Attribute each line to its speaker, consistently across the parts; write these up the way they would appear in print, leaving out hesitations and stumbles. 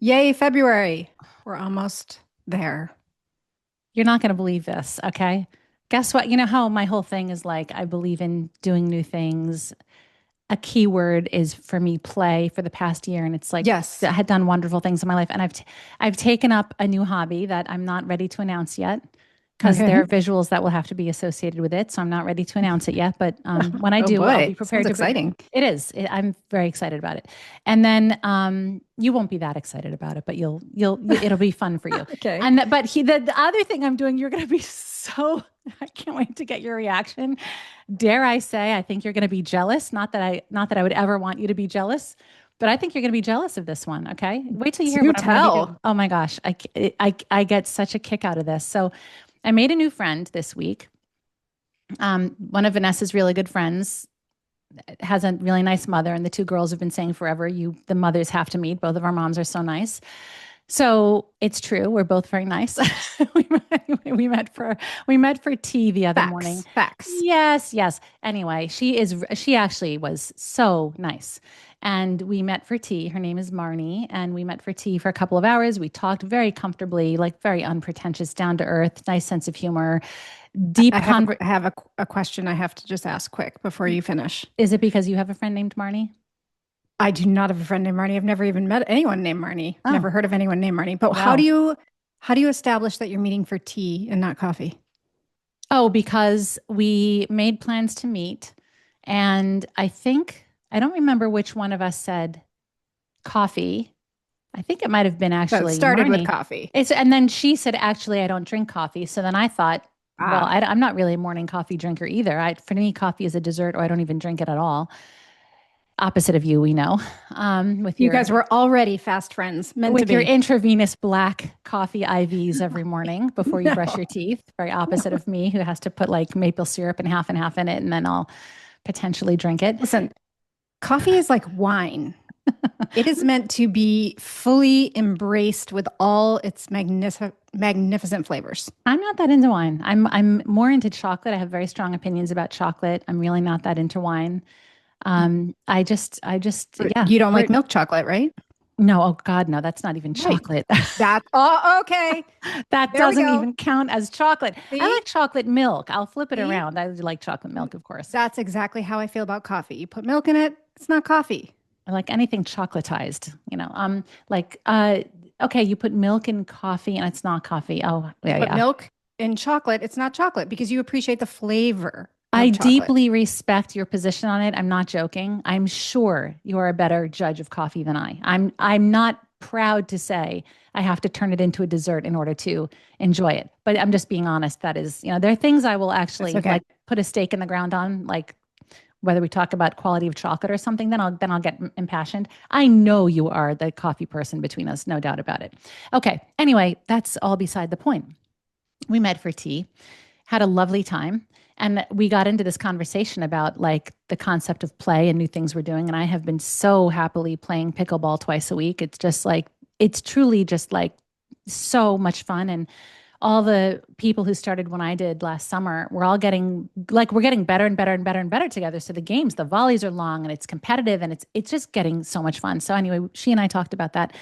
Speaker 1: Yay, February. We're almost there.
Speaker 2: You're not going to believe this, okay? Guess what? You know how my whole thing is like, I believe in doing new things. A key word is for me play for the past year. And it's like,
Speaker 1: Yes.
Speaker 2: I had done wonderful things in my life. And I've taken up a new hobby that I'm not ready to announce yet because there
Speaker 1: Okay.
Speaker 2: are visuals that will have to be associated with it. So I'm not ready to announce it yet. But when I
Speaker 1: Oh
Speaker 2: do, I'll be
Speaker 1: boy. Sounds
Speaker 2: prepared to bring
Speaker 1: exciting.
Speaker 2: it is. I'm very excited about it. And then you won't be that excited about it, but it'll be fun for you.
Speaker 1: Okay.
Speaker 2: And but the other thing I'm doing, you're going to be so, I can't wait to get your reaction. Dare I say, I think you're going to be jealous. Not that I would ever want you to be jealous, but I think you're going to be jealous of this one. Okay. Wait till you hear
Speaker 1: Do
Speaker 2: what I'm going to be doing.
Speaker 1: tell.
Speaker 2: Oh my gosh. I get such a kick out of this. So I made a new friend this week. One of Vanessa's really good friends has a really nice mother, and the two girls have been saying forever, the mothers have to meet. Both of our moms are so nice. So it's true. We're both very nice. we, we met for tea the other morning.
Speaker 1: Facts. Facts.
Speaker 2: Yes, yes. Anyway, she actually was so nice. And we met for tea. Her name is Marnie. And we met for tea for a couple of hours. We talked very comfortably, like very unpretentious, down to earth, nice sense of humor,
Speaker 1: I
Speaker 2: deep
Speaker 1: have
Speaker 2: conver.
Speaker 1: a question I have to just ask quick before you finish.
Speaker 2: Is it because you have a friend named Marnie?
Speaker 1: I do not have a friend named Marnie. I've never even met anyone named Marnie.
Speaker 2: Oh,
Speaker 1: Never heard of anyone named Marnie. But
Speaker 2: wow.
Speaker 1: how do you establish that you're meeting for tea and not coffee?
Speaker 2: Oh, because we made plans to meet. And I don't remember which one of us said coffee. I think it might have been
Speaker 1: So it
Speaker 2: actually
Speaker 1: started with
Speaker 2: Marnie.
Speaker 1: coffee.
Speaker 2: And then she said, actually, I don't drink coffee. So then I thought, well,
Speaker 1: Ah.
Speaker 2: I'm not really a morning coffee drinker either. For me, coffee is a dessert, or I don't even drink it at all. Opposite of you, we know. With
Speaker 1: You
Speaker 2: your
Speaker 1: guys were already fast friends, meant to
Speaker 2: with your
Speaker 1: be.
Speaker 2: intravenous black coffee IVs every morning before you brush
Speaker 1: No.
Speaker 2: your teeth. Very opposite of me, who has to put like maple syrup and half in it, and then I'll potentially drink it.
Speaker 1: Listen, coffee is like wine. It is meant to be fully embraced with all its magnificent flavors.
Speaker 2: I'm not that into wine. I'm more into chocolate. I have very strong opinions about chocolate. I'm really not that into wine. Yeah.
Speaker 1: You don't like milk chocolate, right?
Speaker 2: No, oh God, no, that's not even
Speaker 1: Right.
Speaker 2: chocolate.
Speaker 1: Oh, okay.
Speaker 2: That
Speaker 1: There we
Speaker 2: doesn't
Speaker 1: go.
Speaker 2: even count as chocolate. I
Speaker 1: See?
Speaker 2: like chocolate milk. I'll flip it
Speaker 1: See?
Speaker 2: around. I like chocolate milk, of course.
Speaker 1: That's exactly how I feel about coffee. You put milk in it, it's not coffee.
Speaker 2: I like anything chocolatized, you know. Okay, you put milk in coffee and it's not coffee. Oh,
Speaker 1: You
Speaker 2: yeah,
Speaker 1: put
Speaker 2: yeah.
Speaker 1: milk in chocolate, it's not chocolate because you appreciate the flavor
Speaker 2: I
Speaker 1: of chocolate.
Speaker 2: deeply respect your position on it. I'm not joking. I'm sure you are a better judge of coffee than I. I'm not proud to say I have to turn it into a dessert in order to enjoy it. But I'm just being honest. That is, there are things I will
Speaker 1: It's
Speaker 2: actually
Speaker 1: okay.
Speaker 2: like put a stake in the ground on, like whether we talk about quality of chocolate or something, then I'll get impassioned. I know you are the coffee person between us, no doubt about it. Okay. Anyway, that's all beside the point. We met for tea, had a lovely time. And we got into this conversation about like the concept of play and new things we're doing. And I have been so happily playing pickleball twice a week. It's truly just like so much fun. And all the people who started when I did last summer, we're getting better and better and better and better together. So the volleys are long and it's competitive and it's just getting so much fun. So anyway, she and I talked about that.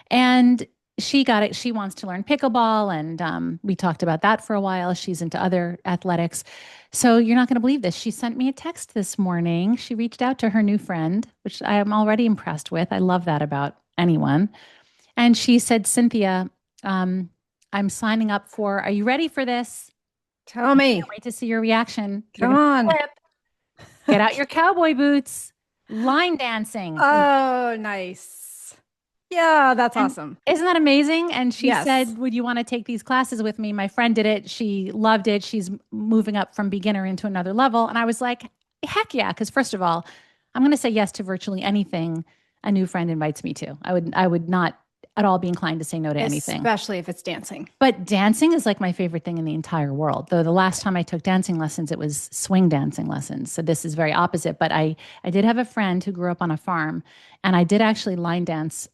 Speaker 2: And she got it. She wants to learn pickleball. And we talked about that for a while. She's into other athletics. So you're not going to believe this. She sent me a text this morning. She reached out to her new friend, which I am already impressed with. I love that about anyone. And she said, Cynthia, I'm signing up for, are you ready for this?
Speaker 1: Tell
Speaker 2: I
Speaker 1: me.
Speaker 2: can't wait to see your reaction. You're
Speaker 1: Come
Speaker 2: going to
Speaker 1: on.
Speaker 2: flip. Get out your cowboy boots. Line dancing.
Speaker 1: Oh, nice. Yeah, that's
Speaker 2: And
Speaker 1: awesome.
Speaker 2: isn't that amazing? And she
Speaker 1: Yes.
Speaker 2: said, would you want to take these classes with me? My friend did it. She loved it. She's moving up from beginner into another level. And I was like, heck yeah. Because first of all, I'm going to say yes to virtually anything a new friend invites me to. I would not at all be inclined to say no to anything.
Speaker 1: Especially if it's dancing.
Speaker 2: But dancing is like my favorite thing in the entire world. Though the last time I took dancing lessons, it was swing dancing lessons. So this is very opposite. But I did have a friend who grew up on a farm, and I did actually line dance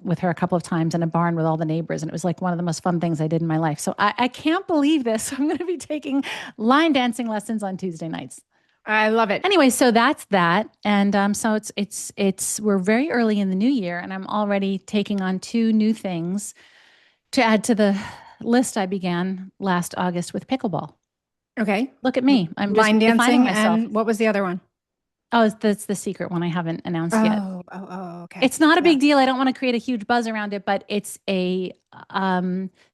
Speaker 2: with her a couple of times in a barn with all the neighbors, and it was like one of the most fun things I did in my life. So I can't believe this. I'm going to be taking line dancing lessons on Tuesday nights.
Speaker 1: I love it.
Speaker 2: Anyway, so that's that. And so we're very early in the new year, and I'm already taking on two new things to add to the list I began last August with pickleball.
Speaker 1: Okay.
Speaker 2: Look at me. I'm just
Speaker 1: Line
Speaker 2: defining
Speaker 1: dancing.
Speaker 2: myself.
Speaker 1: And what was the other one?
Speaker 2: Oh, that's the secret one I haven't announced yet.
Speaker 1: Okay.
Speaker 2: It's not a
Speaker 1: Yeah.
Speaker 2: big deal. I don't want to create a huge buzz around it, but it's a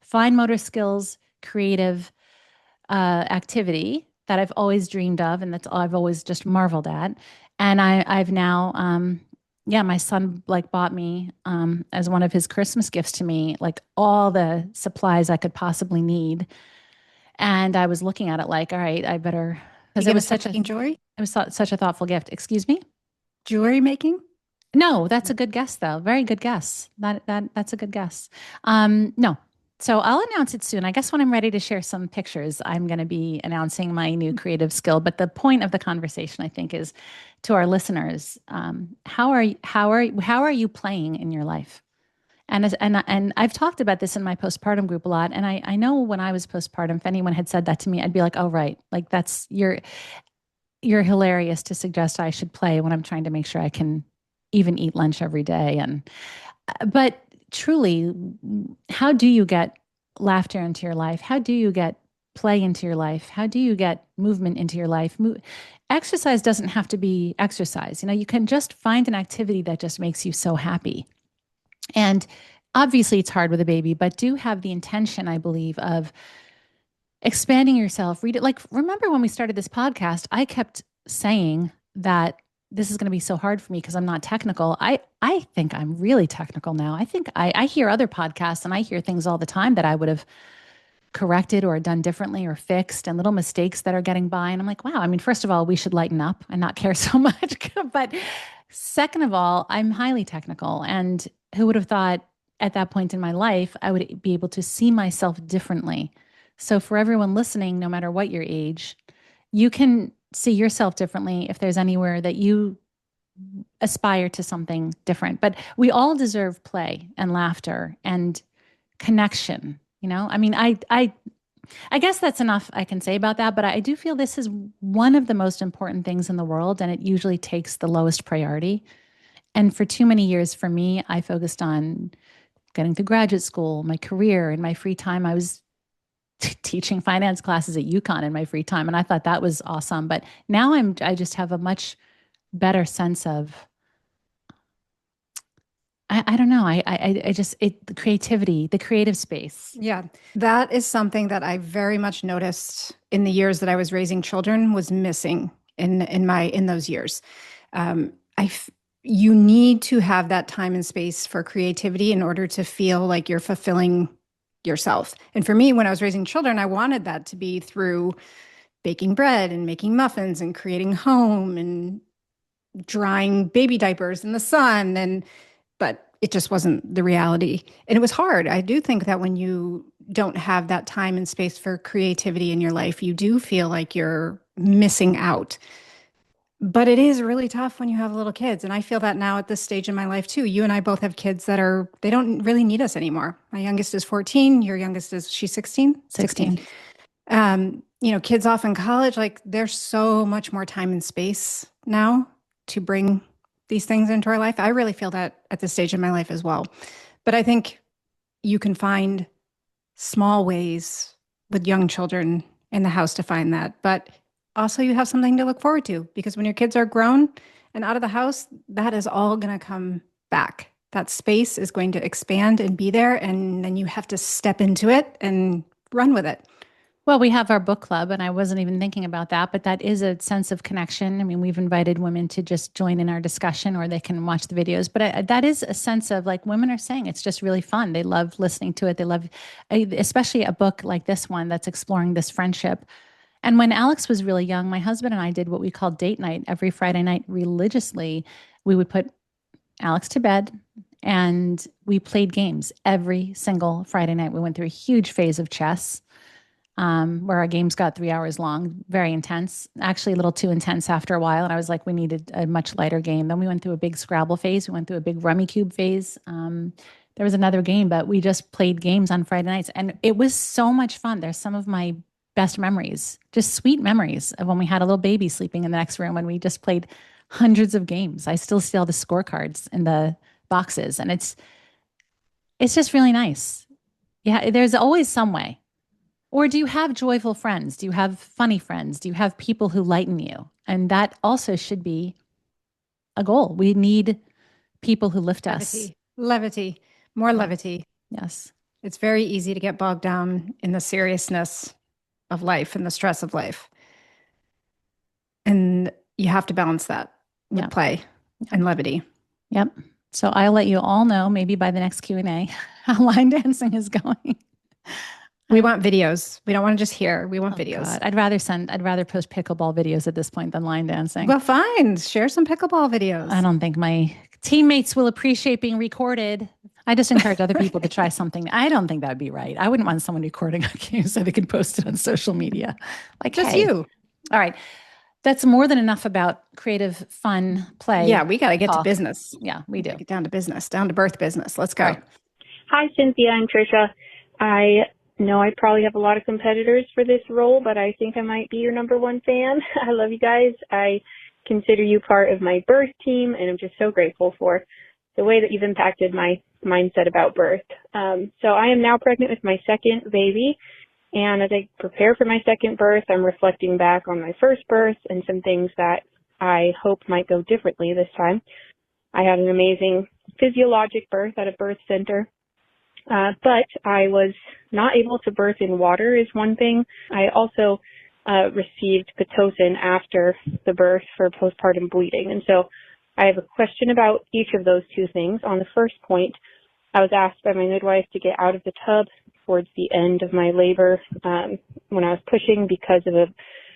Speaker 2: fine motor skills, creative activity that I've always dreamed of, and that's all I've always just marveled at. And I've now, yeah, my son like bought me as one of his Christmas gifts to me, like all the supplies I could possibly need. And I was looking at it like, all right, I better,
Speaker 1: You
Speaker 2: because
Speaker 1: gonna start making jewelry?
Speaker 2: it was such a thoughtful gift. Excuse me?
Speaker 1: Jewelry making?
Speaker 2: No, that's a good guess though. Very good guess. That's a good guess. No. So I'll announce it soon. I guess when I'm ready to share some pictures, I'm going to be announcing my new creative skill. But the point of the conversation, I think, is to our listeners: how are you playing in your life? And I've talked about this in my postpartum group a lot. And I know when I was postpartum, if anyone had said that to me, I'd be like, "Oh, right, like that's you're hilarious to suggest I should play when I'm trying to make sure I can even eat lunch every day." And but truly, how do you get laughter into your life? How do you get play into your life? How do you get movement into your life? Exercise doesn't have to be exercise. You know, you can just find an activity that just makes you so happy. And obviously, it's hard with a baby, but do have the intention, I believe, of expanding yourself. Read it. Like, remember when we started this podcast, I kept saying that this is going to be so hard for me because I'm not technical. I think I'm really technical now. I think I hear other podcasts and I hear things all the time that I would have corrected or done differently or fixed, and little mistakes that are getting by. And I'm like, wow, I mean, first of all, we should lighten up and not care so much. But second of all, I'm highly technical. And who would have thought at that point in my life, I would be able to see myself differently? So for everyone listening, no matter what your age, you can see yourself differently if there's anywhere that you aspire to something different. But we all deserve play and laughter and connection. You know, I mean, I guess that's enough I can say about that, but I do feel this is one of the most important things in the world, and it usually takes the lowest priority. And for too many years for me, I focused on getting through graduate school, my career, and my free time. I was teaching finance classes at UConn in my free time, and I thought that was awesome. But now I just have a much better sense of I don't know. I just the creativity, the creative space.
Speaker 1: Yeah, that is something that I very much noticed in the years that I was raising children was missing in those years. Um, I f- you need to have that time and space for creativity in order to feel like you're fulfilling yourself. And for me, when I was raising children, I wanted that to be through baking bread and making muffins and creating home and drying baby diapers in the sun, but it just wasn't the reality. And it was hard. I do think that when you don't have that time and space for creativity in your life, you do feel like you're missing out. But it is really tough when you have little kids. And I feel that now at this stage in my life too. You and I both have kids they don't really need us anymore. My youngest is 14. Your youngest she's 16?
Speaker 2: 16.
Speaker 1: Kids off in college, like there's so much more time and space now to bring these things into our life. I really feel that at this stage in my life as well. But I think you can find small ways with young children in the house to find that. But also, you have something to look forward to because when your kids are grown and out of the house, that is all going to come back. That space is going to expand and be there. And then you have to step into it and run with it.
Speaker 2: Well, we have our book club, and I wasn't even thinking about that, but that is a sense of connection. I mean, we've invited women to just join in our discussion or they can watch the videos, but that is a sense of like women are saying it's just really fun. They love listening to it. They love, especially a book like this one that's exploring this friendship. And when Alex was really young, my husband and I did what we called date night every Friday night religiously. We would put Alex to bed and we played games every single Friday night. We went through a huge phase of chess where our games got 3 hours long, very intense, actually a little too intense after a while. And I was like, we needed a much lighter game. Then we went through a big Scrabble phase. We went through a big Rummy Cube phase. There was another game, but we just played games on Friday nights. And it was so much fun. There's some of my best memories, just sweet memories of when we had a little baby sleeping in the next room and we just played hundreds of games. I still see all the scorecards in the boxes, and it's just really nice. Yeah, there's always some way. Or do you have joyful friends? Do you have funny friends? Do you have people who lighten you? And that also should be a goal. We need people who lift us.
Speaker 1: Levity, more
Speaker 2: Yeah.
Speaker 1: levity.
Speaker 2: Yes.
Speaker 1: It's very easy to get bogged down in the seriousness of life and the stress of life. And you have to balance that with
Speaker 2: Yeah.
Speaker 1: play and levity.
Speaker 2: Yep. So I'll let you all know maybe by the next Q&A how line dancing is going.
Speaker 1: We want videos. We don't want to just hear. We want videos.
Speaker 2: God. I'd rather post pickleball videos at this point than line dancing.
Speaker 1: Well, fine. Share some pickleball videos.
Speaker 2: I don't think my teammates will appreciate being recorded. I just encourage other people to try something. I don't think that would be right. I wouldn't want someone recording a game so they could post it on social media. Like,
Speaker 1: just
Speaker 2: hey.
Speaker 1: you.
Speaker 2: All right. That's more than enough about creative, fun play.
Speaker 1: Yeah, we got to get to business.
Speaker 2: Yeah, we do.
Speaker 1: Get down to business, down to birth business. Let's go.
Speaker 2: Right.
Speaker 3: Hi, Cynthia and Trisha. I know I probably have a lot of competitors for this role, but I think I might be your number one fan. I love you guys. I consider you part of my birth team, and I'm just so grateful for the way that you've impacted my mindset about birth. So I am now pregnant with my second baby. And as I prepare for my second birth, I'm reflecting back on my first birth and some things that I hoped might go differently this time. I had an amazing physiologic birth at a birth center, but I was not able to birth in water is one thing. I also received Pitocin after the birth for postpartum bleeding. And so I have a question about each of those two things. On the first point, I was asked by my midwife to get out of the tub towards the end of my labor when I was pushing because of a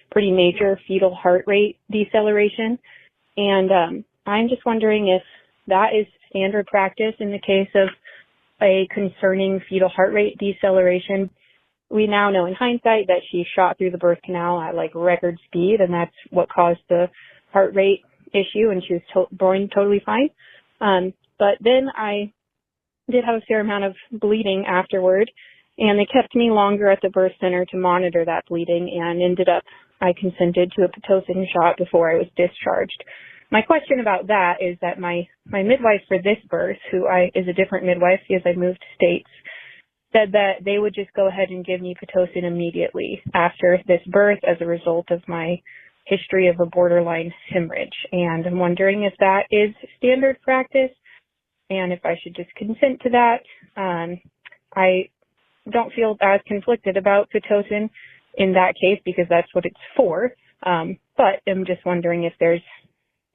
Speaker 3: pretty major fetal heart rate deceleration. And I'm just wondering if that is standard practice in the case of a concerning fetal heart rate deceleration. We now know in hindsight that she shot through the birth canal at like record speed, and that's what caused the heart rate issue, and she was born totally fine. But then I did have a fair amount of bleeding afterward, and they kept me longer at the birth center to monitor that bleeding, and I consented to a Pitocin shot before I was discharged. My question about that is that my midwife for this birth, is a different midwife as I moved states, said that they would just go ahead and give me Pitocin immediately after this birth as a result of my history of a borderline hemorrhage. And I'm wondering if that is standard practice and if I should just consent to that. I don't feel as conflicted about Pitocin in that case because that's what it's for. But I'm just wondering if there's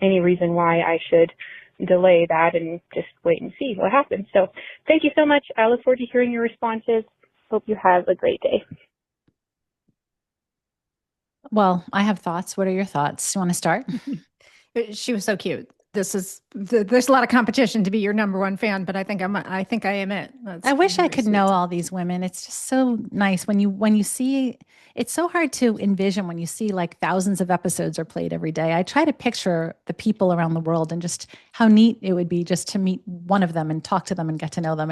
Speaker 3: any reason why I should delay that and just wait and see what happens. So thank you so much. I look forward to hearing your responses. Hope you have a great day.
Speaker 2: Well, I have thoughts. What are your thoughts? You want to start?
Speaker 1: She was so cute. There's a lot of competition to be your number one fan, but I think I am it.
Speaker 2: I wish I could know all these women. It's just so nice when you see. It's so hard to envision when you see like thousands of episodes are played every day. I try to picture the people around the world and just how neat it would be just to meet one of them and talk to them and get to know them.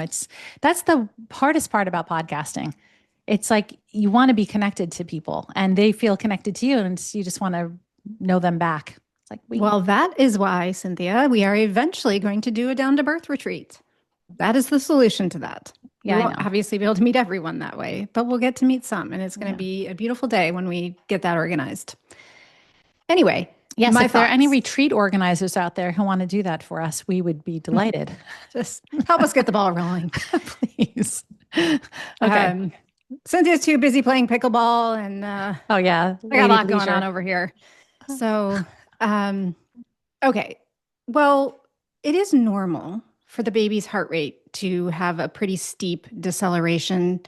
Speaker 2: That's the hardest part about podcasting. It's like you want to be connected to people and they feel connected to you, and you just want to know them back.
Speaker 1: Well, that is why, Cynthia, we are eventually going to do a down to birth retreat. That is the solution to that.
Speaker 2: Yeah,
Speaker 1: we won't obviously be able to meet everyone that way, but we'll get to meet some, and it's going to be a beautiful day when we get that organized. Anyway,
Speaker 2: yes, if there are any retreat organizers out there who want to do that for us, we would be delighted.
Speaker 1: Just help us get the ball rolling,
Speaker 2: please.
Speaker 1: Okay. Cynthia's too busy playing pickleball, and
Speaker 2: oh yeah,
Speaker 1: I got a lot going on over here. So. Okay. Well, it is normal for the baby's heart rate to have a pretty steep deceleration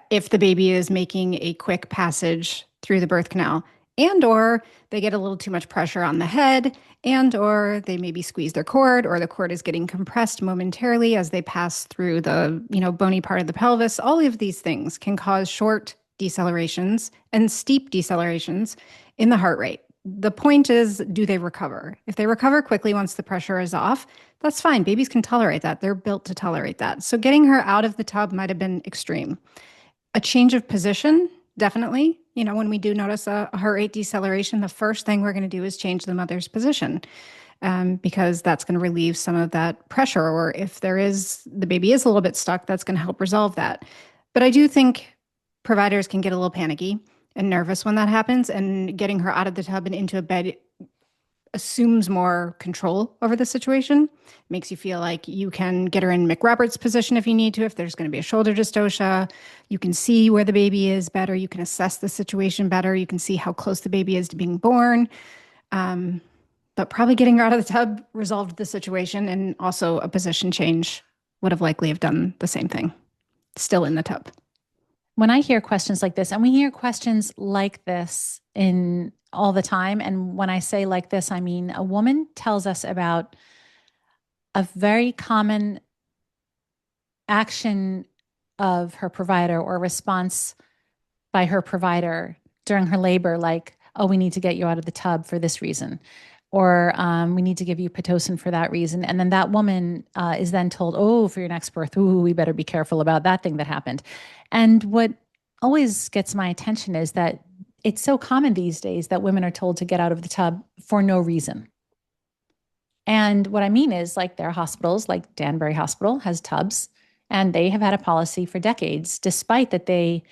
Speaker 1: if the baby is making a quick passage through the birth canal, and or they get a little too much pressure on the head, and or they maybe squeeze their cord, or the cord is getting compressed momentarily as they pass through the, bony part of the pelvis. All of these things can cause short decelerations and steep decelerations in the heart rate. The point is, do they recover? If they recover quickly once the pressure is off, that's fine. Babies can tolerate that. They're built to tolerate that. So getting her out of the tub might have been extreme. A change of position, definitely. when we do notice a heart rate deceleration, the first thing we're going to do is change the mother's position, because that's going to relieve some of that pressure. Or if the baby is a little bit stuck, that's going to help resolve that. But I do think providers can get a little panicky and nervous when that happens, and getting her out of the tub and into a bed assumes more control over the situation. Makes you feel like you can get her in McRoberts position if you need to, if there's going to be a shoulder dystocia. You can see where the baby is better. You can assess the situation better. You can see how close the baby is to being born. But probably getting her out of the tub resolved the situation, and also a position change would have likely have done the same thing, still in the tub.
Speaker 2: When I hear questions like this, and we hear questions like this in all the time, and when I say like this, I mean a woman tells us about a very common action of her provider or response by her provider during her labor, like, oh, we need to get you out of the tub for this reason, or we need to give you Pitocin for that reason. And then that woman is then told, oh, for your next birth, ooh, we better be careful about that thing that happened. And what always gets my attention is that it's so common these days that women are told to get out of the tub for no reason. And what I mean is, like, there are hospitals, like Danbury Hospital has tubs, and they have had a policy for decades, despite that they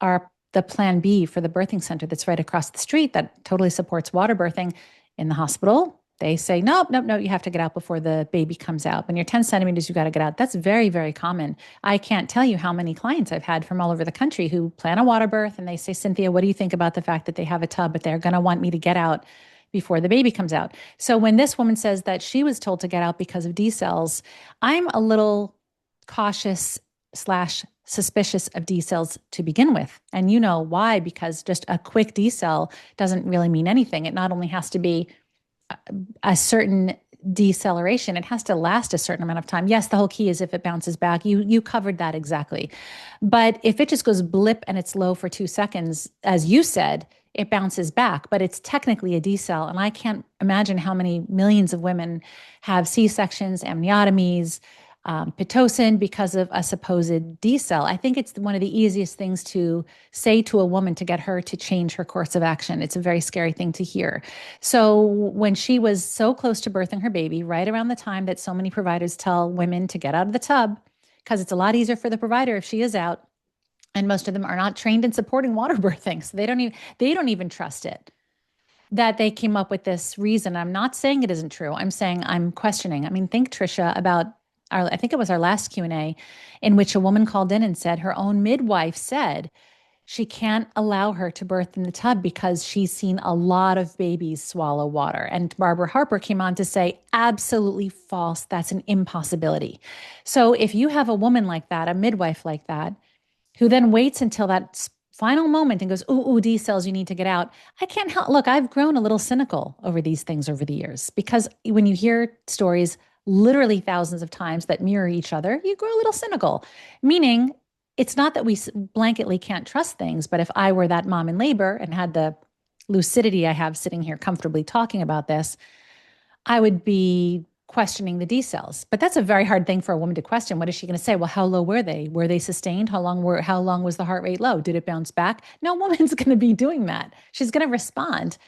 Speaker 2: are the plan B for the birthing center that's right across the street that totally supports water birthing. In the hospital, they say, nope, you have to get out before the baby comes out. When you're 10 centimeters, you got to get out. That's very, very common. I can't tell you how many clients I've had from all over the country who plan a water birth and they say, Cynthia, what do you think about the fact that they have a tub, but they're going to want me to get out before the baby comes out? So when this woman says that she was told to get out because of decels, I'm a little cautious / suspicious of decels to begin with. And you know why? Because just a quick decel doesn't really mean anything. It not only has to be a certain deceleration, it has to last a certain amount of time. Yes, the whole key is if it bounces back. You covered that exactly. But if it just goes blip and it's low for 2 seconds, as you said, it bounces back, but it's technically a decel. And I can't imagine how many millions of women have C-sections, amniotomies, Pitocin because of a supposed decel. I think it's one of the easiest things to say to a woman to get her to change her course of action. It's a very scary thing to hear. So when she was so close to birthing her baby, right around the time that so many providers tell women to get out of the tub, because it's a lot easier for the provider if she is out, and most of them are not trained in supporting water birthing, so they don't even trust it, that they came up with this reason. I'm not saying it isn't true. I'm saying I'm questioning. I mean, think, Tricia, about I think it was our last Q&A in which a woman called in and said her own midwife said she can't allow her to birth in the tub because she's seen a lot of babies swallow water. And Barbara Harper came on to say, absolutely false. That's an impossibility. So if you have a woman like that, a midwife like that, who then waits until that final moment and goes, ooh, decels, you need to get out. I can't help. Look, I've grown a little cynical over these things over the years, because when you hear stories literally thousands of times that mirror each other, you grow a little cynical, meaning it's not that we blanketly can't trust things, but if I were that mom in labor and had the lucidity I have sitting here comfortably talking about this, I would be questioning the decels. But that's a very hard thing for a woman to question. What is she going to say? Well, how low were they? Were they sustained? How long was the heart rate low? Did it bounce back? No woman's going to be doing that. She's going to respond,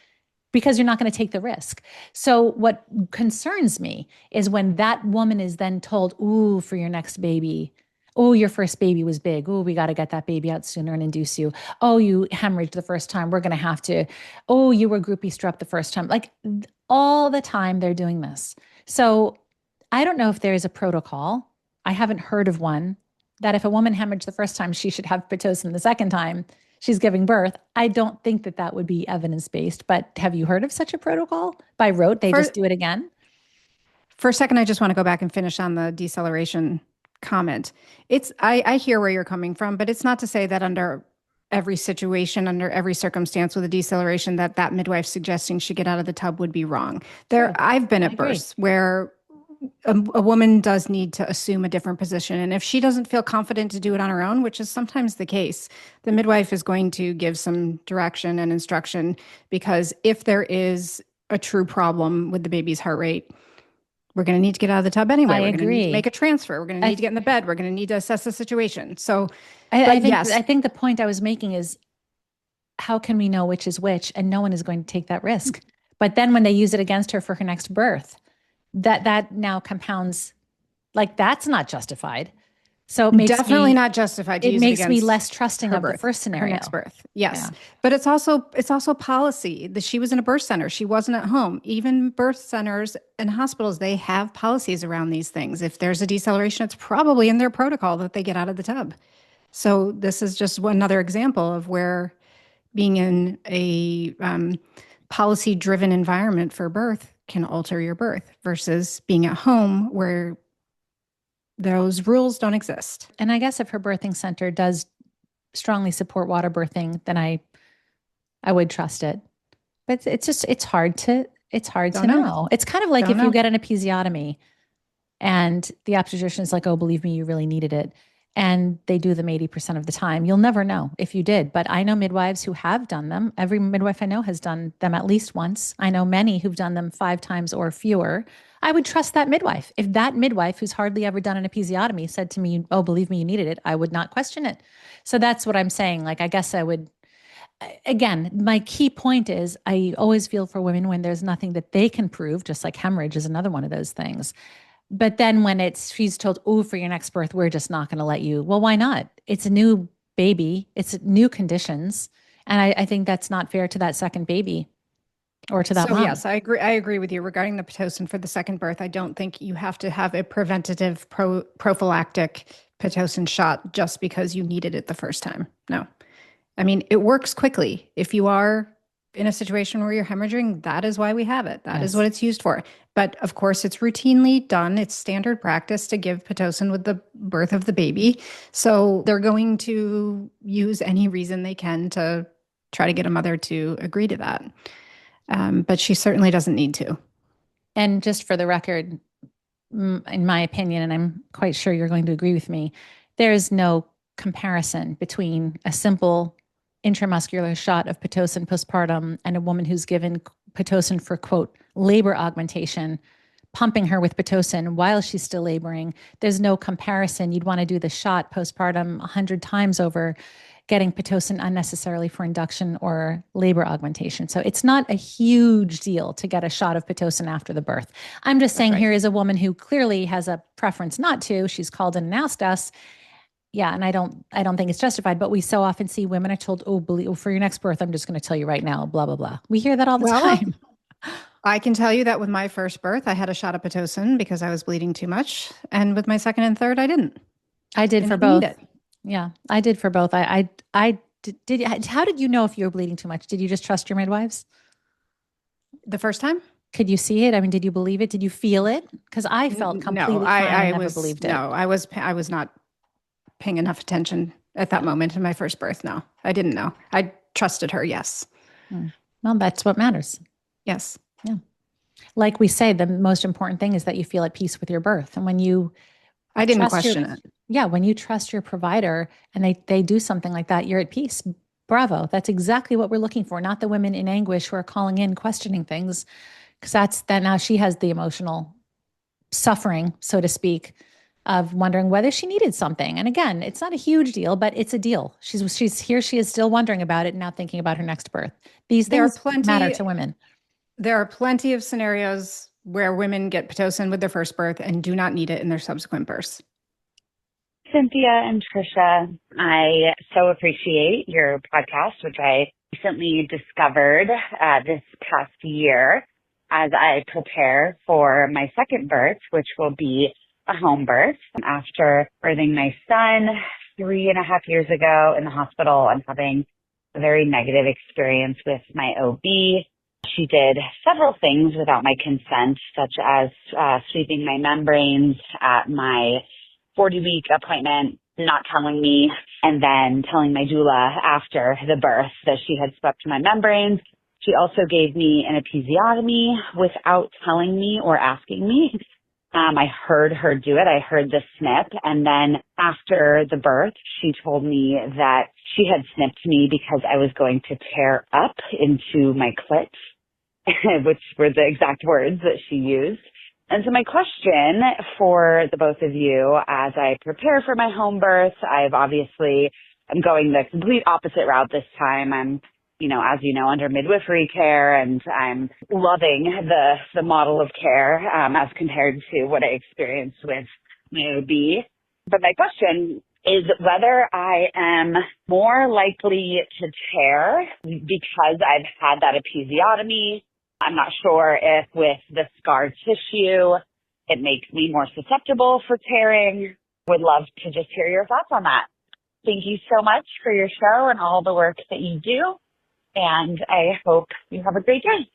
Speaker 2: because you're not going to take the risk. So what concerns me is when that woman is then told, ooh, for your next baby, oh, your first baby was big. Oh, we got to get that baby out sooner and induce you. Oh, you hemorrhaged the first time. We're going to have to. Oh, you were groupie strep the first time. Like, all the time they're doing this. So I don't know if there is a protocol. I haven't heard of one that if a woman hemorrhaged the first time, she should have Pitocin the second time she's giving birth. I don't think that would be evidence-based, but have you heard of such a protocol? By rote, they just do it again?
Speaker 1: For a second, I just want to go back and finish on the deceleration comment. I hear where you're coming from, but it's not to say that under every situation, under every circumstance with a deceleration, that midwife suggesting she get out of the tub would be wrong. I've been at births where a woman does need to assume a different position. And if she doesn't feel confident to do it on her own, which is sometimes the case, the midwife is going to give some direction and instruction, because if there is a true problem with the baby's heart rate, we're going to need to get out of the tub anyway. We're going to need to make a transfer. We're going to need to get in the bed. We're going to need to assess the situation. So
Speaker 2: I think the point I was making is, how can we know which is which? And no one is going to take that risk. But then when they use it against her for her next birth, that now compounds, like that's not justified. So it makes
Speaker 1: Definitely not justified to
Speaker 2: it
Speaker 1: use
Speaker 2: makes
Speaker 1: it
Speaker 2: me
Speaker 1: against
Speaker 2: less trusting
Speaker 1: her
Speaker 2: of the
Speaker 1: birth,
Speaker 2: first scenario.
Speaker 1: her next birth. Yes.
Speaker 2: Yeah.
Speaker 1: But it's also policy that she was in a birth center. She wasn't at home. Even birth centers and hospitals, they have policies around these things. If there's a deceleration, it's probably in their protocol that they get out of the tub. So this is just another example of where being in a policy-driven environment for birth can alter your birth versus being at home where those rules don't exist.
Speaker 2: And I guess if her birthing center does strongly support water birthing, then I would trust it. But it's hard to know. It's kind of like if you get an episiotomy and the obstetrician is like, oh, believe me, you really needed it. And they do them 80% of the time. You'll never know if you did. But I know midwives who have done them. Every midwife I know has done them at least once. I know many who've done them 5 times or fewer. I would trust that midwife. If that midwife who's hardly ever done an episiotomy said to me, oh, believe me, you needed it, I would not question it. So that's what I'm saying. Like, I guess I would, again, my key point is I always feel for women when there's nothing that they can prove, just like hemorrhage is another one of those things. But then when she's told, oh, for your next birth, we're just not going to let you. Well, why not? It's a new baby. It's new conditions. And I think that's not fair to that second baby or to that mom.
Speaker 1: Yes, I agree with you regarding the Pitocin for the second birth. I don't think you have to have a preventative prophylactic Pitocin shot just because you needed it the first time. No. I mean, it works quickly. If you are in a situation where you're hemorrhaging, that is why we have it. That is what it's used for. But of course, it's routinely done. It's standard practice to give Pitocin with the birth of the baby. So they're going to use any reason they can to try to get a mother to agree to that. But she certainly doesn't need to.
Speaker 2: And just for the record, in my opinion, and I'm quite sure you're going to agree with me, there is no comparison between a simple intramuscular shot of Pitocin postpartum and a woman who's given Pitocin for, quote, labor augmentation, pumping her with Pitocin while she's still laboring. There's no comparison. You'd want to do the shot postpartum 100 times over getting Pitocin unnecessarily for induction or labor augmentation. So it's not a huge deal to get a shot of Pitocin after the birth. I'm just saying here is a woman who clearly has a preference not to. She's called in and asked us. Yeah, and I don't think it's justified, but we so often see women are told, oh, for your next birth, I'm just going to tell you right now, blah, blah, blah. We hear that all the time.
Speaker 1: I can tell you that with my first birth, I had a shot of Pitocin because I was bleeding too much. And with my second and third, I didn't.
Speaker 2: I did for both. Yeah, I did for both. I did. How did you know if you were bleeding too much? Did you just trust your midwives?
Speaker 1: The first time?
Speaker 2: Could you see it? I mean, did you believe it? Did you feel it? Because I felt completely fine. I never believed it.
Speaker 1: No, I was not paying enough attention at that moment in my first birth. No, I didn't know. I trusted her. Yes.
Speaker 2: Well, that's what matters.
Speaker 1: Yes.
Speaker 2: Yeah. Like we say, the most important thing is that you feel at peace with your birth. And when
Speaker 1: I didn't question it.
Speaker 2: Yeah. When you trust your provider and they do something like that, you're at peace. Bravo. That's exactly what we're looking for. Not the women in anguish who are calling in, questioning things. Because now she has the emotional suffering, so to speak, of wondering whether she needed something. And again, it's not a huge deal, but it's a deal. She's here. She is still wondering about it, now thinking about her next birth. These things matter to women.
Speaker 1: There are plenty of scenarios where women get Pitocin with their first birth and do not need it in their subsequent births.
Speaker 4: Cynthia and Trisha, I so appreciate your podcast, which I recently discovered this past year as I prepare for my second birth, which will be a home birth. After birthing my son 3.5 years ago in the hospital and having a very negative experience with my OB, she did several things without my consent, such as sweeping my membranes at my 40-week appointment, not telling me, and then telling my doula after the birth that she had swept my membranes. She also gave me an episiotomy without telling me or asking me. I heard her do it. I heard the snip. And then after the birth, she told me that she had snipped me because I was going to tear up into my clit, which were the exact words that she used. And so my question for the both of you, as I prepare for my home birth, I'm going the complete opposite route this time. I'm as you know, under midwifery care, and I'm loving the model of care as compared to what I experienced with my OB. But my question is whether I am more likely to tear because I've had that episiotomy. I'm not sure if with the scar tissue, it makes me more susceptible for tearing. Would love to just hear your thoughts on that. Thank you so much for your show and all the work that you do. And I hope you have a great day.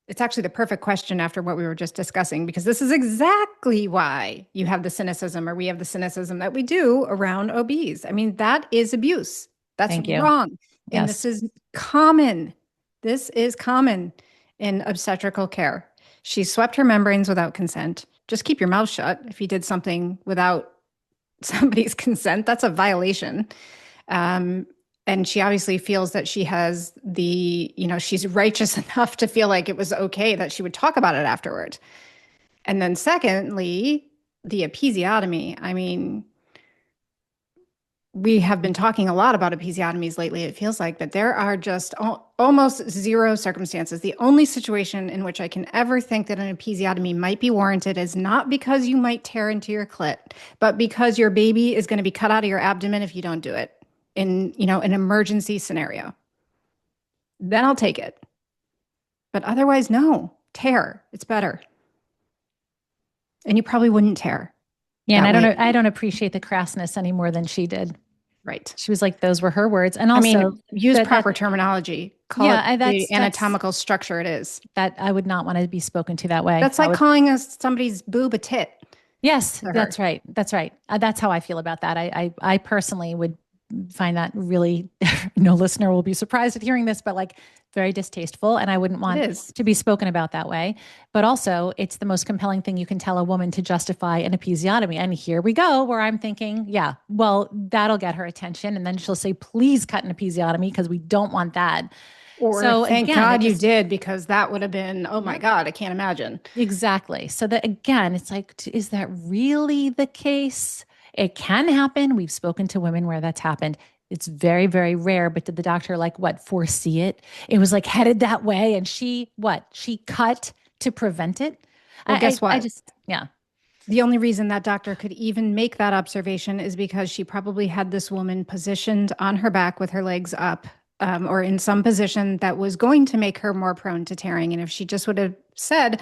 Speaker 1: It's actually the perfect question after what we were just discussing, because this is exactly why you have the cynicism, or we have the cynicism that we do around OBs. I mean, that is abuse. That's
Speaker 2: Thank you.
Speaker 1: wrong.
Speaker 2: Yes.
Speaker 1: And this is common. This is common in obstetrical care. She swept her membranes without consent. Just keep your mouth shut. If you did something without somebody's consent, that's a violation. And she obviously feels that she has she's righteous enough to feel like it was okay that she would talk about it afterward. And then secondly, the episiotomy. I mean, we have been talking a lot about episiotomies lately, it feels like, but there are just almost zero circumstances. The only situation in which I can ever think that an episiotomy might be warranted is not because you might tear into your clit, but because your baby is going to be cut out of your abdomen if you don't do it in, an emergency scenario. Then I'll take it. But otherwise, no. Tear. It's better. And you probably wouldn't tear.
Speaker 2: Yeah, and I don't appreciate the crassness any more than she did.
Speaker 1: Right.
Speaker 2: She was like, those were her words. And also
Speaker 1: use proper terminology. Call it the anatomical structure it is.
Speaker 2: That I would not want to be spoken to that way.
Speaker 1: That's like calling somebody's boob a tit.
Speaker 2: Yes, that's right. That's right. That's how I feel about that. I personally would find that really, no listener will be surprised at hearing this, but like very distasteful. And I wouldn't want to be spoken about that way. But also it's the most compelling thing you can tell a woman to justify an episiotomy. And here we go, where I'm thinking, yeah, well, that'll get her attention. And then she'll say, please cut an episiotomy because we don't want that.
Speaker 1: Or so, thank God you did, because that would have been, oh my God, I can't imagine.
Speaker 2: Exactly. So that again, it's like, is that really the case? It can happen. We've spoken to women where that's happened. It's very, very rare. But did the doctor foresee it? It was like headed that way. And she cut to prevent it.
Speaker 1: Well, guess what?
Speaker 2: Yeah.
Speaker 1: The only reason that doctor could even make that observation is because she probably had this woman positioned on her back with her legs up, or in some position that was going to make her more prone to tearing. And if she just would have said,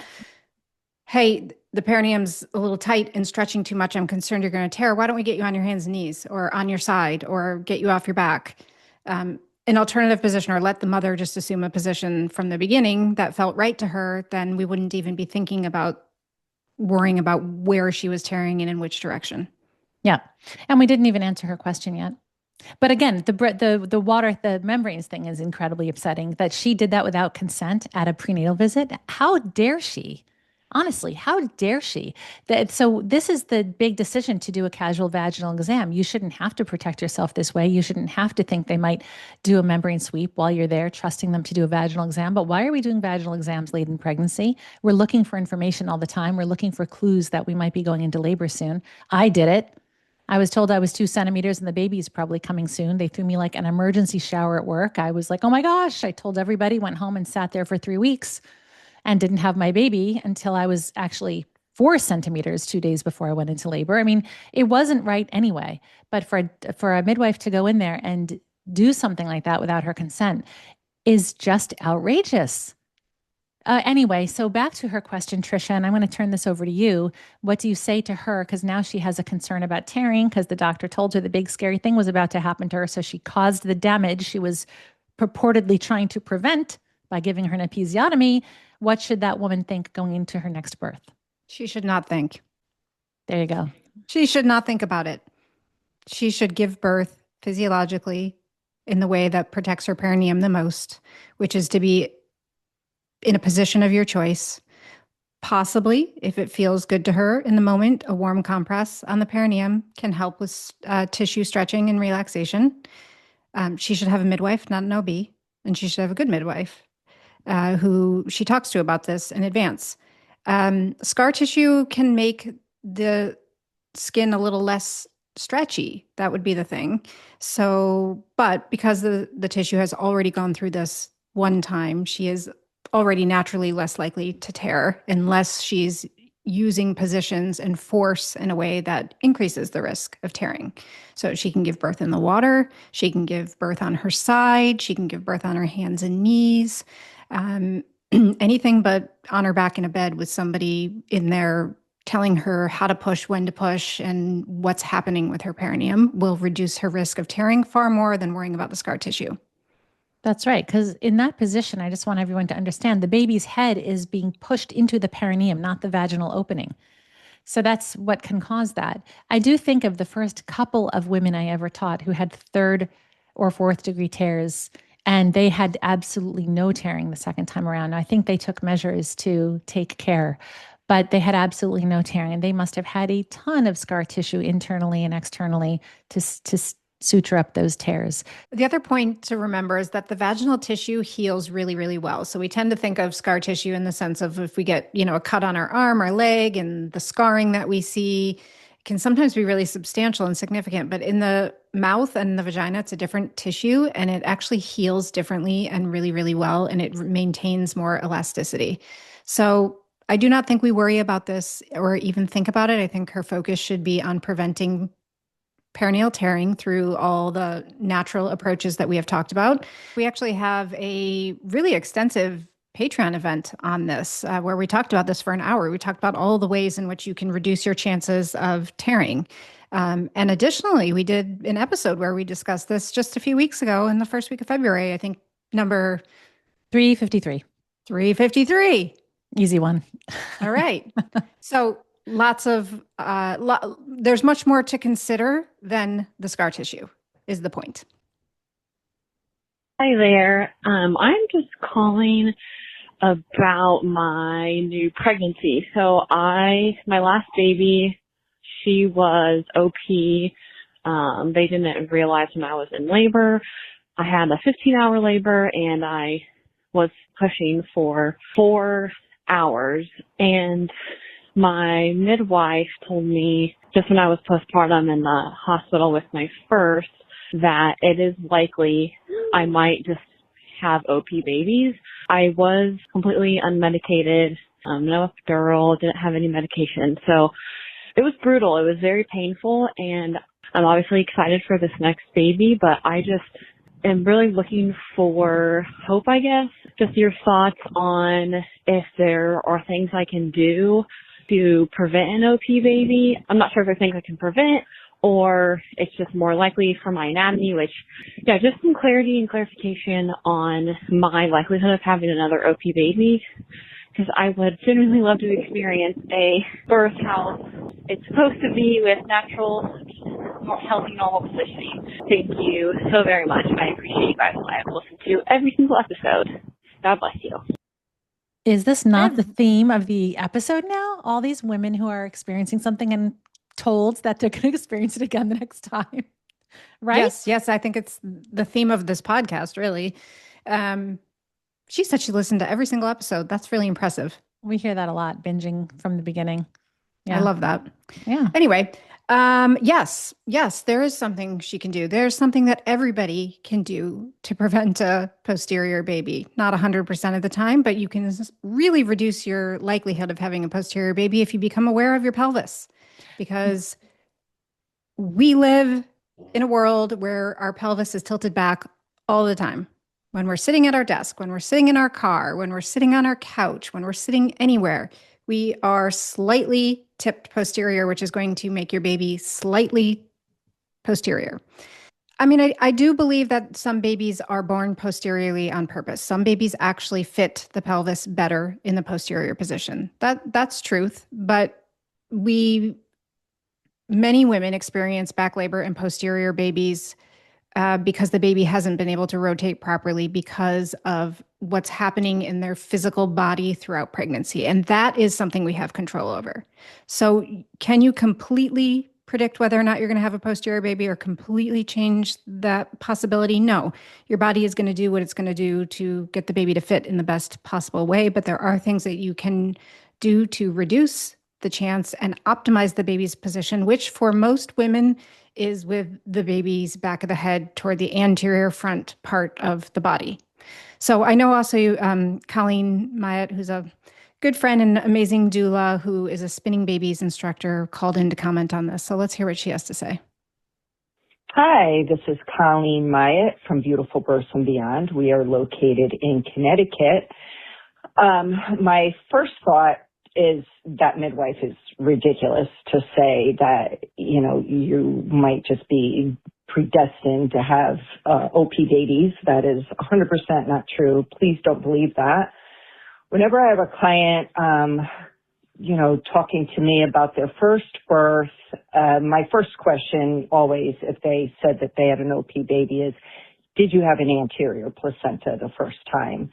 Speaker 1: hey, the perineum's a little tight and stretching too much, I'm concerned you're going to tear. Why don't we get you on your hands and knees or on your side or get you off your back? An alternative position, or let the mother just assume a position from the beginning that felt right to her, then we wouldn't even be thinking about worrying about where she was tearing and in which direction.
Speaker 2: Yeah. And we didn't even answer her question yet. But again, the membranes thing is incredibly upsetting that she did that without consent at a prenatal visit. How dare she? Honestly, how dare she? So this is the big decision to do a casual vaginal exam. You shouldn't have to protect yourself this way. You shouldn't have to think they might do a membrane sweep while you're there, trusting them to do a vaginal exam. But why are we doing vaginal exams late in pregnancy? We're looking for information all the time. We're looking for clues that we might be going into labor soon. I did it. I was told I was 2 centimeters and the baby's probably coming soon. They threw me like an emergency shower at work. I was like, oh my gosh. I told everybody, went home and sat there for 3 weeks and didn't have my baby until I was actually 4 centimeters 2 days before I went into labor. I mean, it wasn't right anyway. But for a midwife to go in there and do something like that without her consent is just outrageous. Anyway, so back to her question, Trisha, and I'm going to turn this over to you. What do you say to her? Because now she has a concern about tearing because the doctor told her the big scary thing was about to happen to her. So she caused the damage she was purportedly trying to prevent by giving her an episiotomy. What should that woman think going into her next birth?
Speaker 1: She should not think.
Speaker 2: There you go.
Speaker 1: She should not think about it. She should give birth physiologically in the way that protects her perineum the most, which is to be in a position of your choice. Possibly, if it feels good to her in the moment, a warm compress on the perineum can help with tissue stretching and relaxation. She should have a midwife, not an OB, and she should have a good midwife who she talks to about this in advance. Scar tissue can make the skin a little less stretchy. That would be the thing. So, but because the tissue has already gone through this one time, she is already naturally less likely to tear unless she's using positions and force in a way that increases the risk of tearing. So she can give birth in the water, she can give birth on her side, she can give birth on her hands and knees, anything but on her back in a bed with somebody in there telling her how to push, when to push, and what's happening with her perineum will reduce her risk of tearing far more than worrying about the scar tissue.
Speaker 2: That's right. Because in that position, I just want everyone to understand the baby's head is being pushed into the perineum, not the vaginal opening. So that's what can cause that. I do think of the first couple of women I ever taught who had third or fourth degree tears, and they had absolutely no tearing the second time around. I think they took measures to take care, but they had absolutely no tearing. And they must have had a ton of scar tissue internally and externally to suture up those tears.
Speaker 1: The other point to remember is that the vaginal tissue heals really, really well. So we tend to think of scar tissue in the sense of if we get, a cut on our arm or leg, and the scarring that we see can sometimes be really substantial and significant. But in the mouth and the vagina, it's a different tissue, and it actually heals differently and really, really well, and it maintains more elasticity. So I do not think we worry about this or even think about it. I think her focus should be on preventing perineal tearing through all the natural approaches that we have talked about. We actually have a really extensive Patreon event on this where we talked about this for an hour. We talked about all the ways in which you can reduce your chances of tearing. And additionally, we did an episode where we discussed this just a few weeks ago in the first week of February, I think number
Speaker 2: 353.
Speaker 1: 353.
Speaker 2: Easy one.
Speaker 1: All right. So lots of, there's much more to consider than the scar tissue is the point.
Speaker 3: Hi there. I'm just calling about my new pregnancy. So my last baby, she was OP. They didn't realize when I was in labor. I had a 15-hour labor, and I was pushing for 4 hours. And my midwife told me just when I was postpartum in the hospital with my first that it is likely I might just have OP babies. I was completely unmedicated, no epidural, didn't have any medication. So it was brutal. It was very painful, and I'm obviously excited for this next baby, but I just am really looking for hope, I guess. Just your thoughts on if there are things I can do to prevent an OP baby. I'm not sure if there are things I can prevent, or it's just more likely for my anatomy, which, just some clarity and clarification on my likelihood of having another OP baby, because I would genuinely love to experience a birth how it's supposed to be with natural, healthy, normal positioning. Thank you so very much. I appreciate you guys. I have listened to every single episode. God bless you.
Speaker 2: Is this not the theme of the episode now? All these women who are experiencing something and told that they're going to experience it again the next time, right?
Speaker 1: Yes. I think it's the theme of this podcast, really. She said she listened to every single episode. That's really impressive.
Speaker 2: We hear that a lot, binging from the beginning.
Speaker 1: Yeah. I love that.
Speaker 2: Yeah.
Speaker 1: Anyway, yes, there is something she can do. There's something that everybody can do to prevent a posterior baby. Not 100% of the time, but you can really reduce your likelihood of having a posterior baby if you become aware of your pelvis. Because we live in a world where our pelvis is tilted back all the time. When we're sitting at our desk, when we're sitting in our car, when we're sitting on our couch, when we're sitting anywhere, we are slightly tipped posterior, which is going to make your baby slightly posterior. I mean, I do believe that some babies are born posteriorly on purpose. Some babies actually fit the pelvis better in the posterior position. That's truth. But many women experience back labor and posterior babies because the baby hasn't been able to rotate properly because of what's happening in their physical body throughout pregnancy. And that is something we have control over. So can you completely predict whether or not you're going to have a posterior baby or completely change that possibility? No. Your body is going to do what it's going to do to get the baby to fit in the best possible way. But there are things that you can do to reduce the chance and optimize the baby's position, which for most women is with the baby's back of the head toward the anterior front part of the body. So I know also Colleen Myatt, who's a good friend and amazing doula who is a spinning babies instructor, called in to comment on this. So let's hear what she has to say.
Speaker 5: Hi, this is Colleen Myatt from Beautiful Births and Beyond. We are located in Connecticut. My first thought is that midwife is ridiculous to say that, you might just be predestined to have OP babies. That is 100% not true. Please don't believe that. Whenever I have a client, talking to me about their first birth, my first question always, if they said that they had an OP baby, is, did you have an anterior placenta the first time?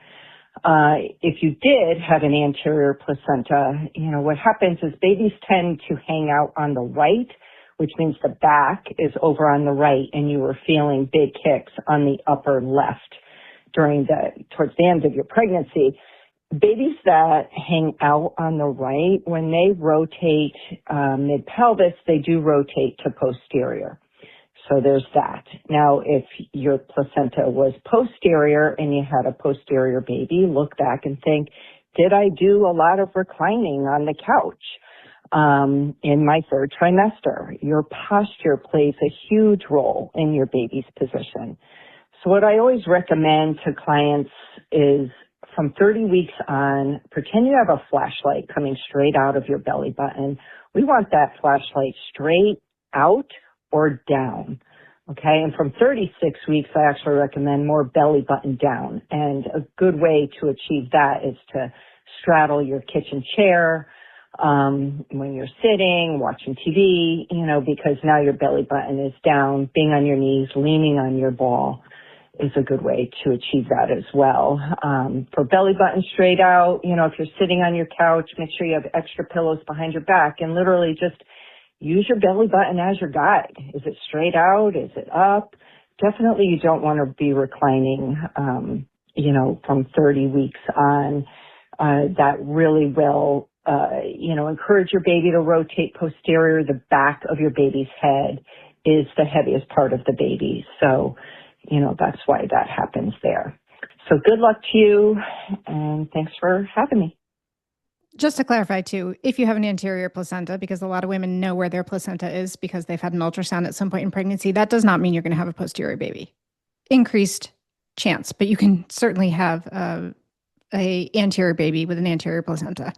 Speaker 5: If you did have an anterior placenta, what happens is babies tend to hang out on the right, which means the back is over on the right, and you were feeling big kicks on the upper left towards the end of your pregnancy. Babies that hang out on the right, when they rotate mid-pelvis, they do rotate to posterior. So there's that. Now, if your placenta was posterior and you had a posterior baby, look back and think, did I do a lot of reclining on the couch in my third trimester? Your posture plays a huge role in your baby's position. So what I always recommend to clients is, from 30 weeks on, pretend you have a flashlight coming straight out of your belly button. We want that flashlight straight out or down. Okay. And from 36 weeks, I actually recommend more belly button down. And a good way to achieve that is to straddle your kitchen chair, when you're sitting, watching TV, because now your belly button is down. Being on your knees, leaning on your ball is a good way to achieve that as well. For belly button straight out, if you're sitting on your couch, make sure you have extra pillows behind your back and literally just use your belly button as your guide. Is it straight out? Is it up? Definitely you don't want to be reclining, from 30 weeks on. That really will, encourage your baby to rotate posterior. The back of your baby's head is the heaviest part of the baby. So, that's why that happens there. So good luck to you, and thanks for having me.
Speaker 1: Just to clarify too, if you have an anterior placenta, because a lot of women know where their placenta is because they've had an ultrasound at some point in pregnancy, that does not mean you're going to have a posterior baby. Increased chance, but you can certainly have a anterior baby with an anterior placenta.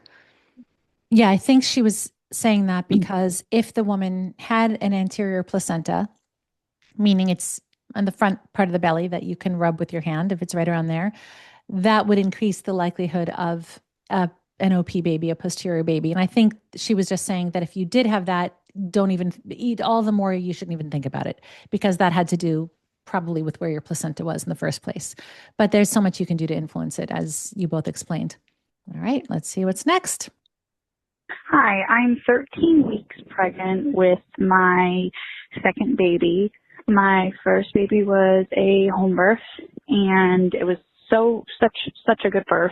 Speaker 2: Yeah, I think she was saying that because if the woman had an anterior placenta, meaning it's on the front part of the belly that you can rub with your hand, if it's right around there, that would increase the likelihood of an OP baby, a posterior baby. And I think she was just saying that if you did have that, don't even eat all the more, you shouldn't even think about it, because that had to do probably with where your placenta was in the first place. But there's so much you can do to influence it, as you both explained. All right, let's see what's next.
Speaker 6: Hi, I'm 13 weeks pregnant with my second baby. My first baby was a home birth, and it was such a good birth.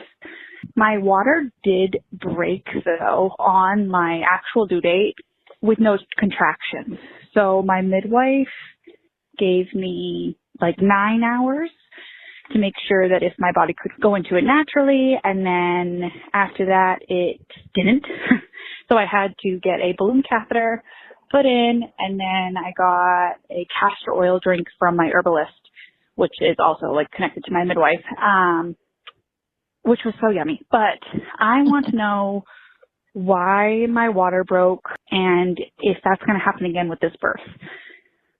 Speaker 6: My water did break, though, on my actual due date with no contractions. So my midwife gave me like 9 hours to make sure that if my body could go into it naturally, and then after that it didn't. So I had to get a balloon catheter put in, and then I got a castor oil drink from my herbalist, which is also like connected to my midwife, which was so yummy. But I want to know why my water broke and if that's going to happen again with this birth.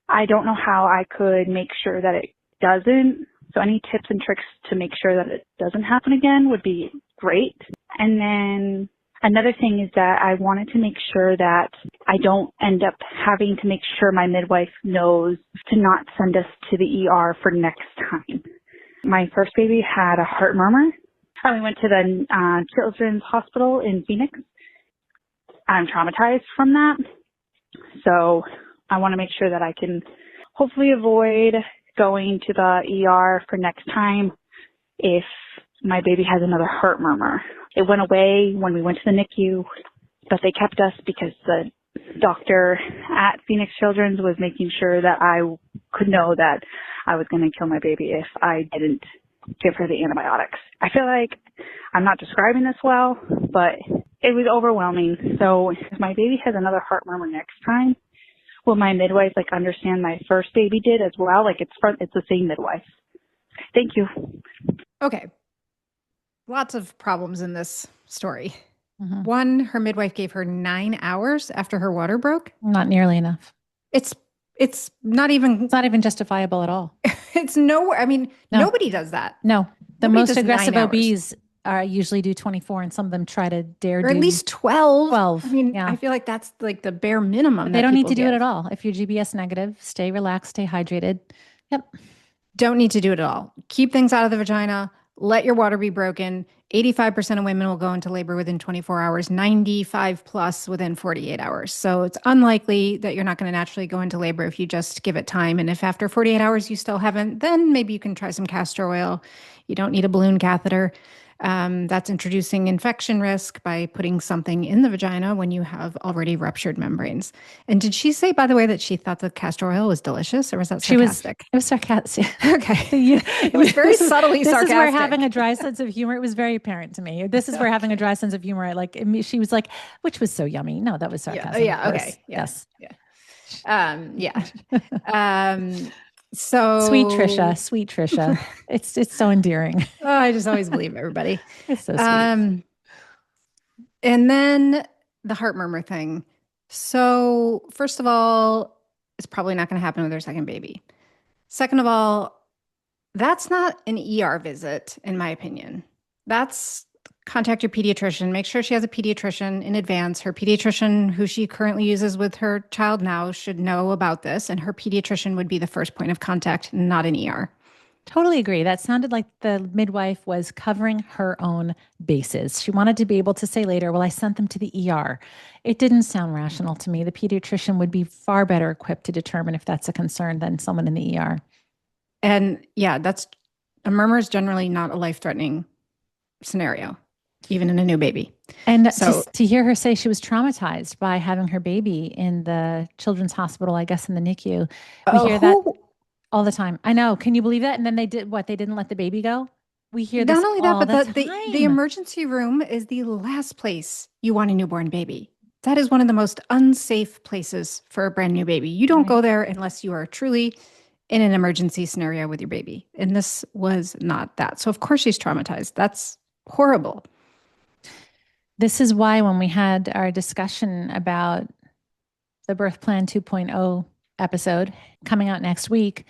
Speaker 6: I don't know how I could make sure that it doesn't. So any tips and tricks to make sure that it doesn't happen again would be great. And then another thing is that I wanted to make sure that I don't end up having to make sure my midwife knows to not send us to the ER for next time. My first baby had a heart murmur. And we went to the Children's Hospital in Phoenix. I'm traumatized from that. So I want to make sure that I can hopefully avoid going to the ER for next time if my baby has another heart murmur. It went away when we went to the NICU, but they kept us because the doctor at Phoenix Children's was making sure that I could know that I was going to kill my baby if I didn't give her the antibiotics. I feel like I'm not describing this well, but it was overwhelming. So if my baby has another heart murmur next time, will my midwife understand my first baby did as well? It's the same midwife. Thank you.
Speaker 1: Okay. Lots of problems in this story.
Speaker 2: Mm-hmm.
Speaker 1: One, her midwife gave her 9 hours after her water broke.
Speaker 2: Not nearly enough.
Speaker 1: It's not even
Speaker 2: justifiable at all.
Speaker 1: It's nowhere. I mean,
Speaker 2: No.
Speaker 1: Nobody does that.
Speaker 2: No, the
Speaker 1: Nobody
Speaker 2: most
Speaker 1: does
Speaker 2: aggressive
Speaker 1: 9 hours.
Speaker 2: OBs usually do 24, and some of them try to dare
Speaker 1: Or
Speaker 2: do
Speaker 1: at least 12.
Speaker 2: 12.
Speaker 1: I mean,
Speaker 2: yeah.
Speaker 1: I feel like that's the bare minimum.
Speaker 2: But they don't need to do it at all. If you're GBS negative, stay relaxed, stay hydrated. Yep.
Speaker 1: Don't need to do it at all. Keep things out of the vagina. Let your water be broken. 85% of women will go into labor within 24 hours, 95 plus within 48 hours. So it's unlikely that you're not going to naturally go into labor if you just give it time. And if after 48 hours you still haven't, then maybe you can try some castor oil. You don't need a balloon catheter. That's introducing infection risk by putting something in the vagina when you have already ruptured membranes. And did she say, by the way, that she thought the castor oil was delicious, or was that sarcastic?
Speaker 2: It was sarcastic.
Speaker 1: Okay. It was very subtly sarcastic.
Speaker 2: This is where having a dry sense of humor, it was very apparent to me. This is where having a dry sense of humor, she was like, which was so yummy. No, that was sarcasm.
Speaker 1: Yeah. Okay.
Speaker 2: Yes.
Speaker 1: So
Speaker 2: sweet Trisha. It's so endearing.
Speaker 1: Oh, I just always believe everybody.
Speaker 2: It's so sweet.
Speaker 1: And then the heart murmur thing. So first of all, it's probably not going to happen with her second baby. Second of all, that's not an ER visit, in my opinion. That's contact your pediatrician. Make sure she has a pediatrician in advance. Her pediatrician, who she currently uses with her child now, should know about this. And her pediatrician would be the first point of contact, not an ER.
Speaker 2: Totally agree. That sounded like the midwife was covering her own bases. She wanted to be able to say later, well, I sent them to the ER. It didn't sound rational to me. The pediatrician would be far better equipped to determine if that's a concern than someone in the ER.
Speaker 1: And yeah, a murmur is generally not a life-threatening scenario, even in a new baby.
Speaker 2: And
Speaker 1: so
Speaker 2: to hear her say she was traumatized by having her baby in the children's hospital, I guess in the NICU, we hear that all the time. I know. Can you believe that? And then they did what? They didn't let the baby go? We hear this
Speaker 1: not only that,
Speaker 2: all
Speaker 1: but
Speaker 2: the time.
Speaker 1: The emergency room is the last place you want a newborn baby. That is one of the most unsafe places for a brand new baby. You don't go there unless you are truly in an emergency scenario with your baby. And this was not that. So of course she's traumatized. That's horrible.
Speaker 2: This is why when we had our discussion about the Birth Plan 2.0 episode coming out next week,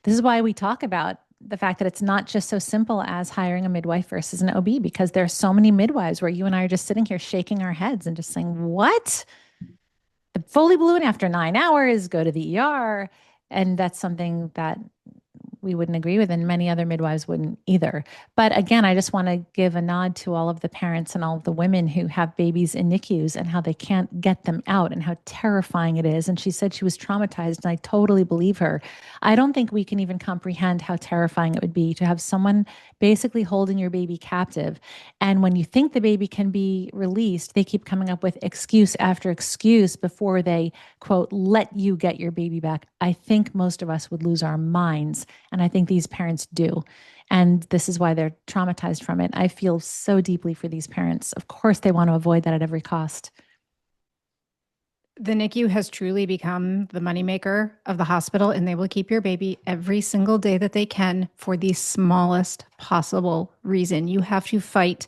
Speaker 2: this is why we talk about the fact that it's not just so simple as hiring a midwife versus an OB, because there are so many midwives where you and I are just sitting here shaking our heads and just saying, what? The Foley balloon after 9 hours, go to the ER. And that's something that we wouldn't agree with, and many other midwives wouldn't either. But again, I just want to give a nod to all of the parents and all of the women who have babies in NICUs and how they can't get them out and how terrifying it is. And she said she was traumatized, and I totally believe her. I don't think we can even comprehend how terrifying it would be to have someone basically holding your baby captive. And when you think the baby can be released, they keep coming up with excuse after excuse before they, quote, let you get your baby back. I think most of us would lose our minds. And I think these parents do. And this is why they're traumatized from it. I feel so deeply for these parents. Of course, they want to avoid that at every cost.
Speaker 1: The NICU has truly become the moneymaker of the hospital, and they will keep your baby every single day that they can for the smallest possible reason. You have to fight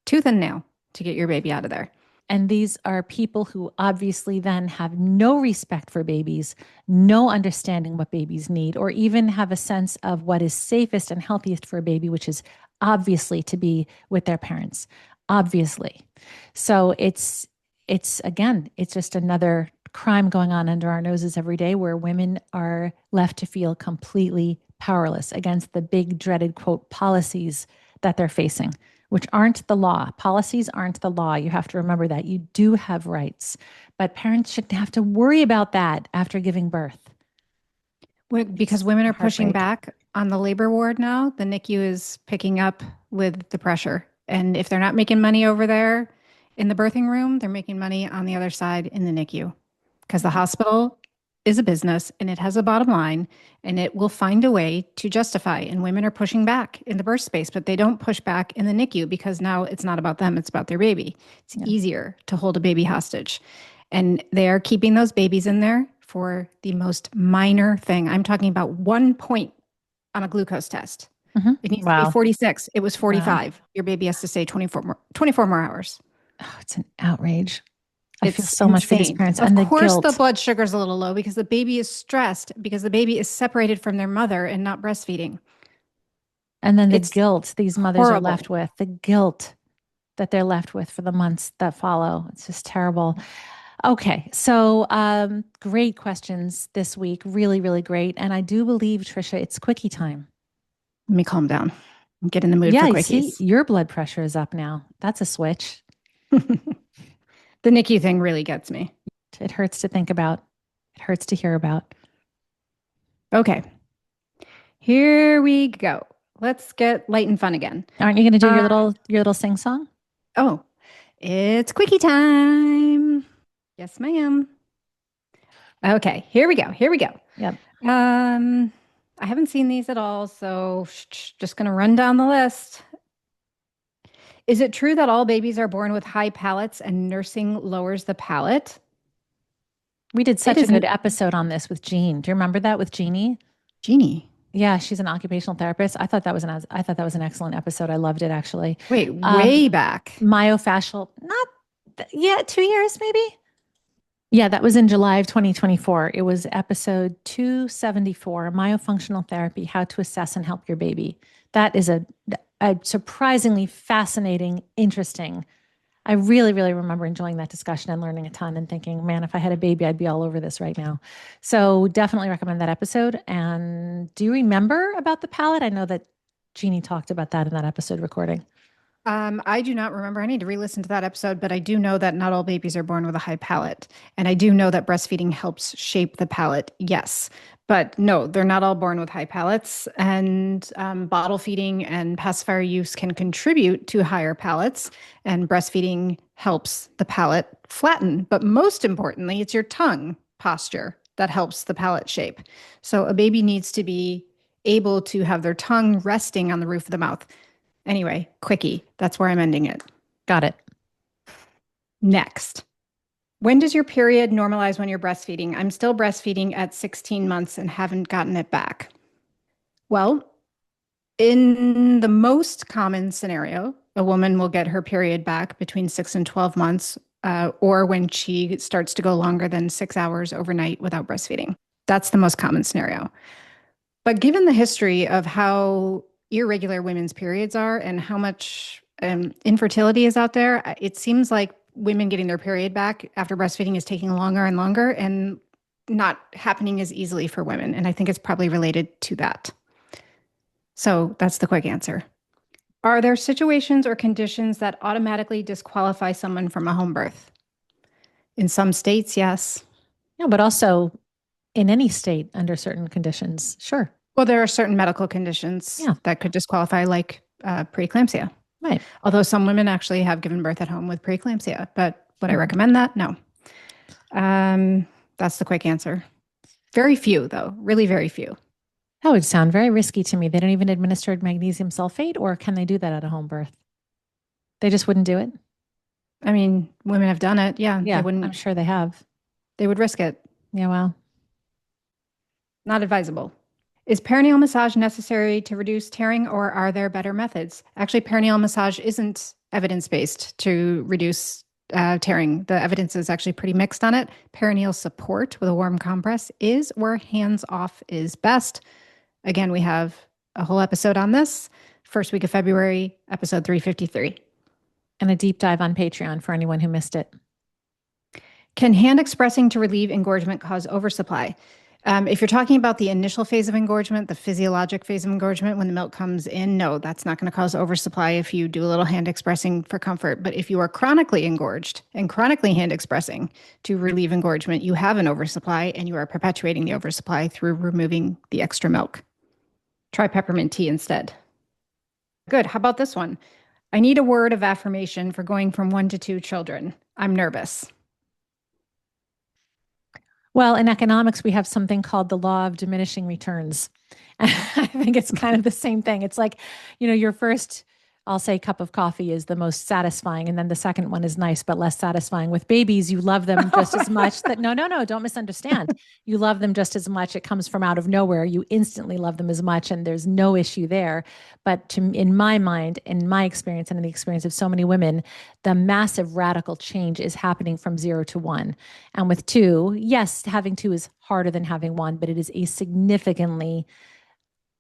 Speaker 1: tooth and nail to get your baby out of there.
Speaker 2: And these are people who obviously then have no respect for babies, no understanding what babies need, or even have a sense of what is safest and healthiest for a baby, which is obviously to be with their parents, obviously. So it's again, it's just another crime going on under our noses every day where women are left to feel completely powerless against the big dreaded, quote, policies that they're facing, which aren't the law. Policies aren't the law. You have to remember that. You do have rights, but parents shouldn't have to worry about that after giving birth.
Speaker 1: Because women are pushing back on the labor ward now, the NICU is picking up with the pressure. And if they're not making money over there, in the birthing room. They're making money on the other side in the NICU because the hospital is a business and it has a bottom line and it will find a way to justify. And women are pushing back in the birth space, but they don't push back in the NICU because now it's not about them, it's about their baby. It's easier to hold a baby hostage. And they are keeping those babies in there for the most minor thing. I'm talking about 1 point on a glucose test. It needs to be 46. It was 45. Wow. Your baby has to stay 24 more hours.
Speaker 2: Oh, it's an outrage. I feel so much for these parents.
Speaker 1: Of
Speaker 2: and the
Speaker 1: course,
Speaker 2: guilt.
Speaker 1: the blood sugar is a little low because the baby is stressed because the baby is separated from their mother and not breastfeeding.
Speaker 2: And then the guilt these mothers are left with, the guilt that they're left with for the months that follow. It's just terrible. Okay. So great questions this week. Really, really great. And I do believe, Trisha, it's quickie time.
Speaker 1: Let me calm down and get in the mood for quickies.
Speaker 2: See, your blood pressure is up now. That's a switch.
Speaker 1: The NICU thing really gets me.
Speaker 2: It hurts to think about. It hurts to hear about.
Speaker 1: Okay. Here we go. Let's get light and fun again.
Speaker 2: Aren't you going to do your little sing song?
Speaker 1: Oh, it's quickie time. Yes, ma'am. Okay, here we go.
Speaker 2: Yep.
Speaker 1: I haven't seen these at all, so just going to run down the list. Is it true that all babies are born with high palates and nursing lowers the palate?
Speaker 2: We did such a good episode on this with Jean. Do you remember that with Jeannie?
Speaker 1: Jeannie.
Speaker 2: Yeah, she's an occupational therapist. I thought that was an excellent episode. I loved it actually.
Speaker 1: Wait, way back.
Speaker 2: Myofascial, 2 years maybe. Yeah, that was in July of 2024. It was episode 274, myofunctional therapy, how to assess and help your baby. That is a surprisingly fascinating, interesting. I really, really remember enjoying that discussion and learning a ton and thinking, man, if I had a baby, I'd be all over this right now. So definitely recommend that episode. And do you remember about the palate? I know that Jeannie talked about that in that episode recording.
Speaker 1: I do not remember. I need to re-listen to that episode, but I do know that not all babies are born with a high palate. And I do know that breastfeeding helps shape the palate. Yes. But no, they're not all born with high palates. And bottle feeding and pacifier use can contribute to higher palates. And breastfeeding helps the palate flatten. But most importantly, it's your tongue posture that helps the palate shape. So a baby needs to be able to have their tongue resting on the roof of the mouth. Anyway, quickie. That's where I'm ending it.
Speaker 2: Got it.
Speaker 1: Next. When does your period normalize when you're breastfeeding? I'm still breastfeeding at 16 months and haven't gotten it back. Well, in the most common scenario, a woman will get her period back between 6 and 12 months, or when she starts to go longer than 6 hours overnight without breastfeeding. That's the most common scenario. But given the history of how irregular women's periods are and how much infertility is out there, it seems like women getting their period back after breastfeeding is taking longer and longer and not happening as easily for women. And I think it's probably related to that. So that's the quick answer. Are there situations or conditions that automatically disqualify someone from a home birth? In some states, yes.
Speaker 2: No, but also in any state under certain conditions, sure.
Speaker 1: Well, there are certain medical conditions that could disqualify, like preeclampsia.
Speaker 2: Right.
Speaker 1: Although some women actually have given birth at home with preeclampsia, but would I recommend that? No. That's the quick answer. Very few, though. Really very few.
Speaker 2: That would sound very risky to me. They don't even administer magnesium sulfate, or can they do that at a home birth? They just wouldn't do it?
Speaker 1: I mean, women have done it. Yeah.
Speaker 2: Yeah,
Speaker 1: They wouldn't.
Speaker 2: I'm sure they have.
Speaker 1: They would risk it.
Speaker 2: Yeah, well.
Speaker 1: Not advisable. Is perineal massage necessary to reduce tearing, or are there better methods? Actually, perineal massage isn't evidence-based to reduce tearing. The evidence is actually pretty mixed on it. Perineal support with a warm compress is where hands-off is best. Again, we have a whole episode on this. First week of February, episode 353.
Speaker 2: And a deep dive on Patreon for anyone who missed it.
Speaker 1: Can hand expressing to relieve engorgement cause oversupply? If you're talking about the initial phase of engorgement, the physiologic phase of engorgement, when the milk comes in, no, that's not going to cause oversupply if you do a little hand expressing for comfort. But if you are chronically engorged and chronically hand expressing to relieve engorgement, you have an oversupply and you are perpetuating the oversupply through removing the extra milk. Try peppermint tea instead. Good. How about this one? I need a word of affirmation for going from 1 to 2 children. I'm nervous.
Speaker 2: Well, in economics, we have something called the law of diminishing returns. I think it's kind of the same thing. It's like, your first, I'll say, cup of coffee is the most satisfying. And then the second one is nice, but less satisfying. With babies, you love them just as much no, don't misunderstand. You love them just as much. It comes from out of nowhere. You instantly love them as much, and there's no issue there. But in my mind, in my experience, and in the experience of so many women, the massive radical change is happening from 0 to 1. And with 2, yes, having 2 is harder than having 1, but it is a significantly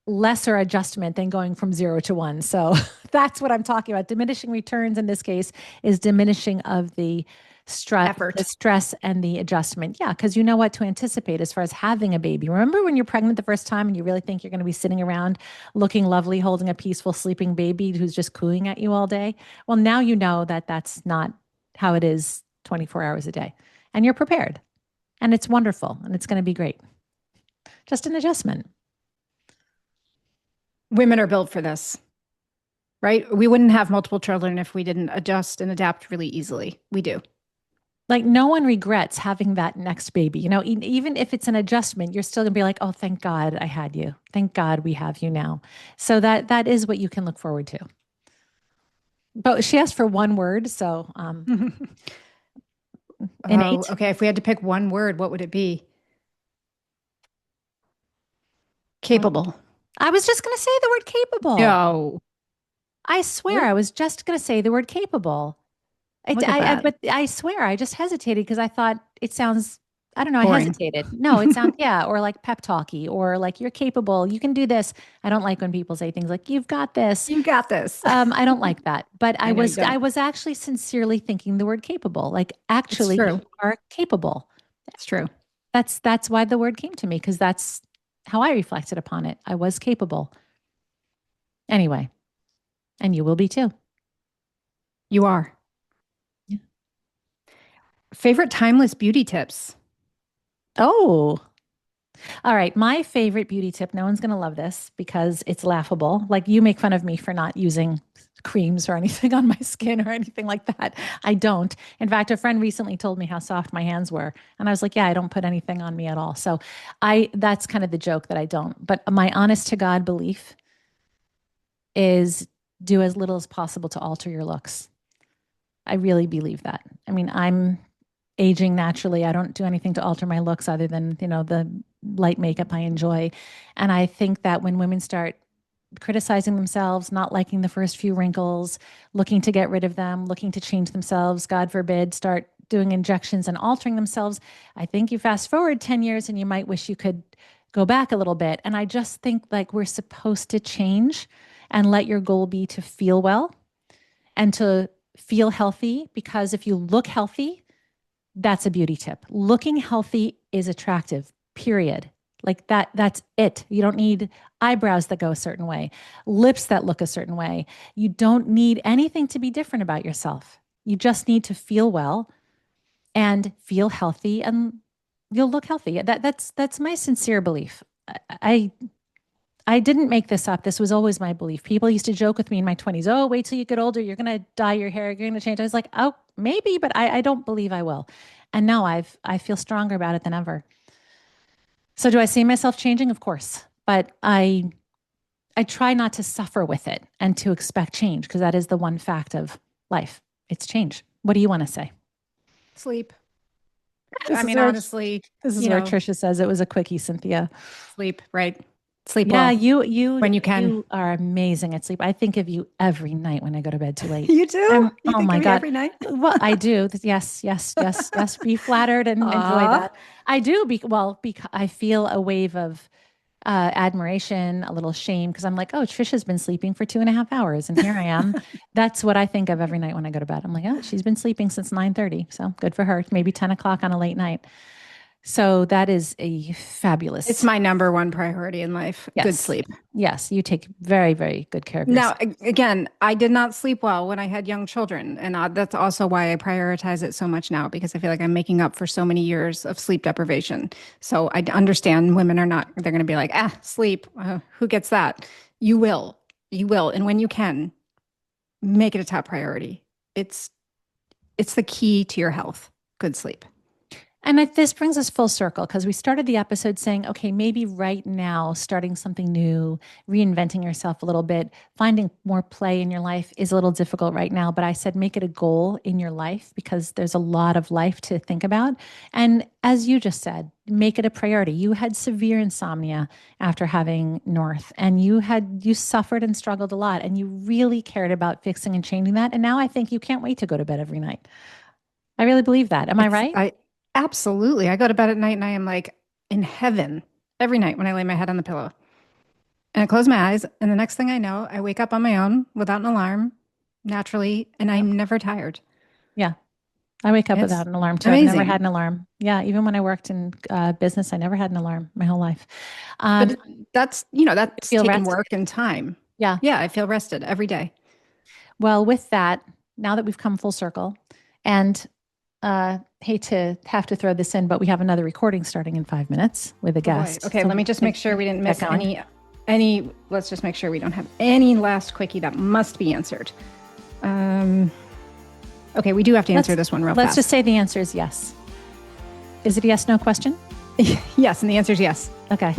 Speaker 2: lesser adjustment than going from 0 to 1. So that's what I'm talking about. Diminishing returns in this case is diminishing of the stress and the adjustment. Yeah, because you know what to anticipate as far as having a baby. Remember when you're pregnant the first time and you really think you're going to be sitting around looking lovely, holding a peaceful sleeping baby who's just cooing at you all day? Well, now you know that that's not how it is 24 hours a day. And you're prepared. And it's wonderful. And it's going to be great. Just an adjustment.
Speaker 1: Women are built for this, right? We wouldn't have multiple children if we didn't adjust and adapt really easily. We do.
Speaker 2: Like, no one regrets having that next baby. Even if it's an adjustment, you're still gonna be like, oh, thank God I had you. Thank God we have you now. So that is what you can look forward to. But she asked for one word. So innate.
Speaker 1: Okay, if we had to pick one word, what would it be? Capable.
Speaker 2: I was just going to say the word capable.
Speaker 1: No.
Speaker 2: I swear, I was just going to say the word capable. But I swear, I just hesitated because I thought it sounds, I don't know,
Speaker 1: boring.
Speaker 2: I hesitated. No, it sounds, or like pep talky, or like you're capable, you can do this. I don't like when people say things like, you've got this.
Speaker 1: You got this.
Speaker 2: I don't like that. But I was actually sincerely thinking the word capable, like actually you are capable.
Speaker 1: It's true.
Speaker 2: That's why the word came to me, because that's how I reflected upon it. I was capable. Anyway, and you will be too.
Speaker 1: You are. Yeah. Favorite timeless beauty tips?
Speaker 2: Oh, all right. My favorite beauty tip, no one's going to love this because it's laughable. Like, you make fun of me for not using creams or anything on my skin or anything like that. I don't. In fact, a friend recently told me how soft my hands were. And I was like, yeah, I don't put anything on me at all. So that's kind of the joke that I don't. But my honest to God belief is do as little as possible to alter your looks. I really believe that. I mean, I'm aging naturally. I don't do anything to alter my looks other than, the light makeup I enjoy. And I think that when women start criticizing themselves, not liking the first few wrinkles, looking to get rid of them, looking to change themselves, God forbid, start doing injections and altering themselves, I think you fast forward 10 years and you might wish you could go back a little bit. And I just think like we're supposed to change and let your goal be to feel well and to feel healthy, because if you look healthy, that's a beauty tip. Looking healthy is attractive, period. Like that's it. You don't need eyebrows that go a certain way, lips that look a certain way. You don't need anything to be different about yourself. You just need to feel well and feel healthy, and you'll look healthy. That's my sincere belief. I didn't make this up. This was always my belief. People used to joke with me in my 20s, oh, wait till you get older, you're going to dye your hair, you're going to change. I was like, oh, maybe, but I don't believe I will. And now I feel stronger about it than ever. So do I see myself changing? Of course. But I try not to suffer with it and to expect change, because that is the one fact of life. It's change. What do you want to say?
Speaker 1: Sleep. Honestly,
Speaker 2: this is where Trisha says it was a quickie, Cynthia.
Speaker 1: Sleep, right? Sleep
Speaker 2: well.
Speaker 1: Yeah,
Speaker 2: you
Speaker 1: when you can.
Speaker 2: You are amazing at sleep. I think of you every night when I go to bed too late.
Speaker 1: You do?
Speaker 2: You
Speaker 1: think
Speaker 2: my
Speaker 1: of me
Speaker 2: God.
Speaker 1: every night?
Speaker 2: Well, I do. Yes. Be flattered and enjoy that. I do. Because I feel a wave of admiration, a little shame, because I'm like, oh, Trisha's been sleeping for 2.5 hours, and here I am. That's what I think of every night when I go to bed. I'm like, oh, she's been sleeping since 9:30, so good for her. Maybe 10 o'clock on a late night. So that is a fabulous.
Speaker 1: It's my number one priority in life.
Speaker 2: Yes.
Speaker 1: Good sleep.
Speaker 2: Yes, you take very, very good care of yourself.
Speaker 1: Now, again, I did not sleep well when I had young children. And that's also why I prioritize it so much now, because I feel like I'm making up for so many years of sleep deprivation. So I understand women are not, they're going to be like, sleep. Who gets that? You will. And when you can, make it a top priority. It's the key to your health, good sleep.
Speaker 2: And this brings us full circle because we started the episode saying, okay, maybe right now, starting something new, reinventing yourself a little bit, finding more play in your life is a little difficult right now. But I said, make it a goal in your life because there's a lot of life to think about. And as you just said, make it a priority. You had severe insomnia after having North, and you suffered and struggled a lot, and you really cared about fixing and changing that. And now I think you can't wait to go to bed every night. I really believe that. Am I right?
Speaker 1: Absolutely. I go to bed at night and I am like in heaven every night when I lay my head on the pillow. And I close my eyes, and the next thing I know, I wake up on my own without an alarm, naturally, and I'm never tired.
Speaker 2: Yeah. I wake up without an alarm too.
Speaker 1: Amazing.
Speaker 2: I've never had an alarm. Yeah. Even when I worked in business, I never had an alarm my whole life.
Speaker 1: But that's taking
Speaker 2: rested.
Speaker 1: work and time.
Speaker 2: Yeah.
Speaker 1: Yeah. I feel rested every day.
Speaker 2: Well, with that, now that we've come full circle, and hate to have to throw this in, but we have another recording starting in 5 minutes with a guest.
Speaker 1: Boy. Okay, so let me just make sure we didn't miss any. Let's just make sure we don't have any last quickie that must be answered. Okay, we do have to answer this one real fast.
Speaker 2: Let's just say the answer is yes. Is it a yes/no question?
Speaker 1: Yes, and the answer is yes.
Speaker 2: Okay,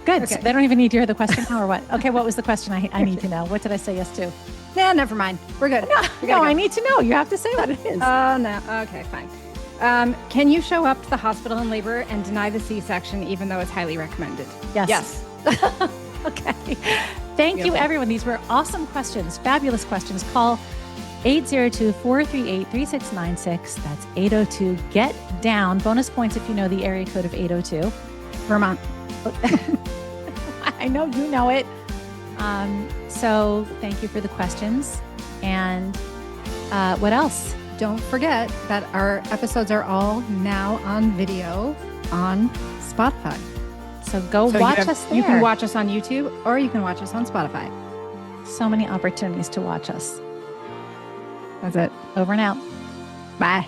Speaker 2: good.
Speaker 1: Okay.
Speaker 2: So they don't even need to hear the question now, or what? Okay, what was the question? I need to know. What did I say yes to?
Speaker 1: Yeah, never mind. We're good.
Speaker 2: No, I need to know. You have to say what it is.
Speaker 1: Oh, no. Okay, fine. Can you show up to the hospital in labor and deny the C-section even though it's highly recommended?
Speaker 2: Yes. Okay. Thank you, everyone. These were awesome questions, fabulous questions. Call 802-438-3696. That's 802-GET-DOWN. Bonus points if you know the area code of 802.
Speaker 1: Vermont.
Speaker 2: I know you know it. So thank you for the questions. And what else?
Speaker 1: Don't forget that our episodes are all now on video on Spotify.
Speaker 2: So watch us there.
Speaker 1: You can watch us on YouTube or you can watch us on Spotify.
Speaker 2: So many opportunities to watch us.
Speaker 1: That's it.
Speaker 2: Over and out.
Speaker 1: Bye.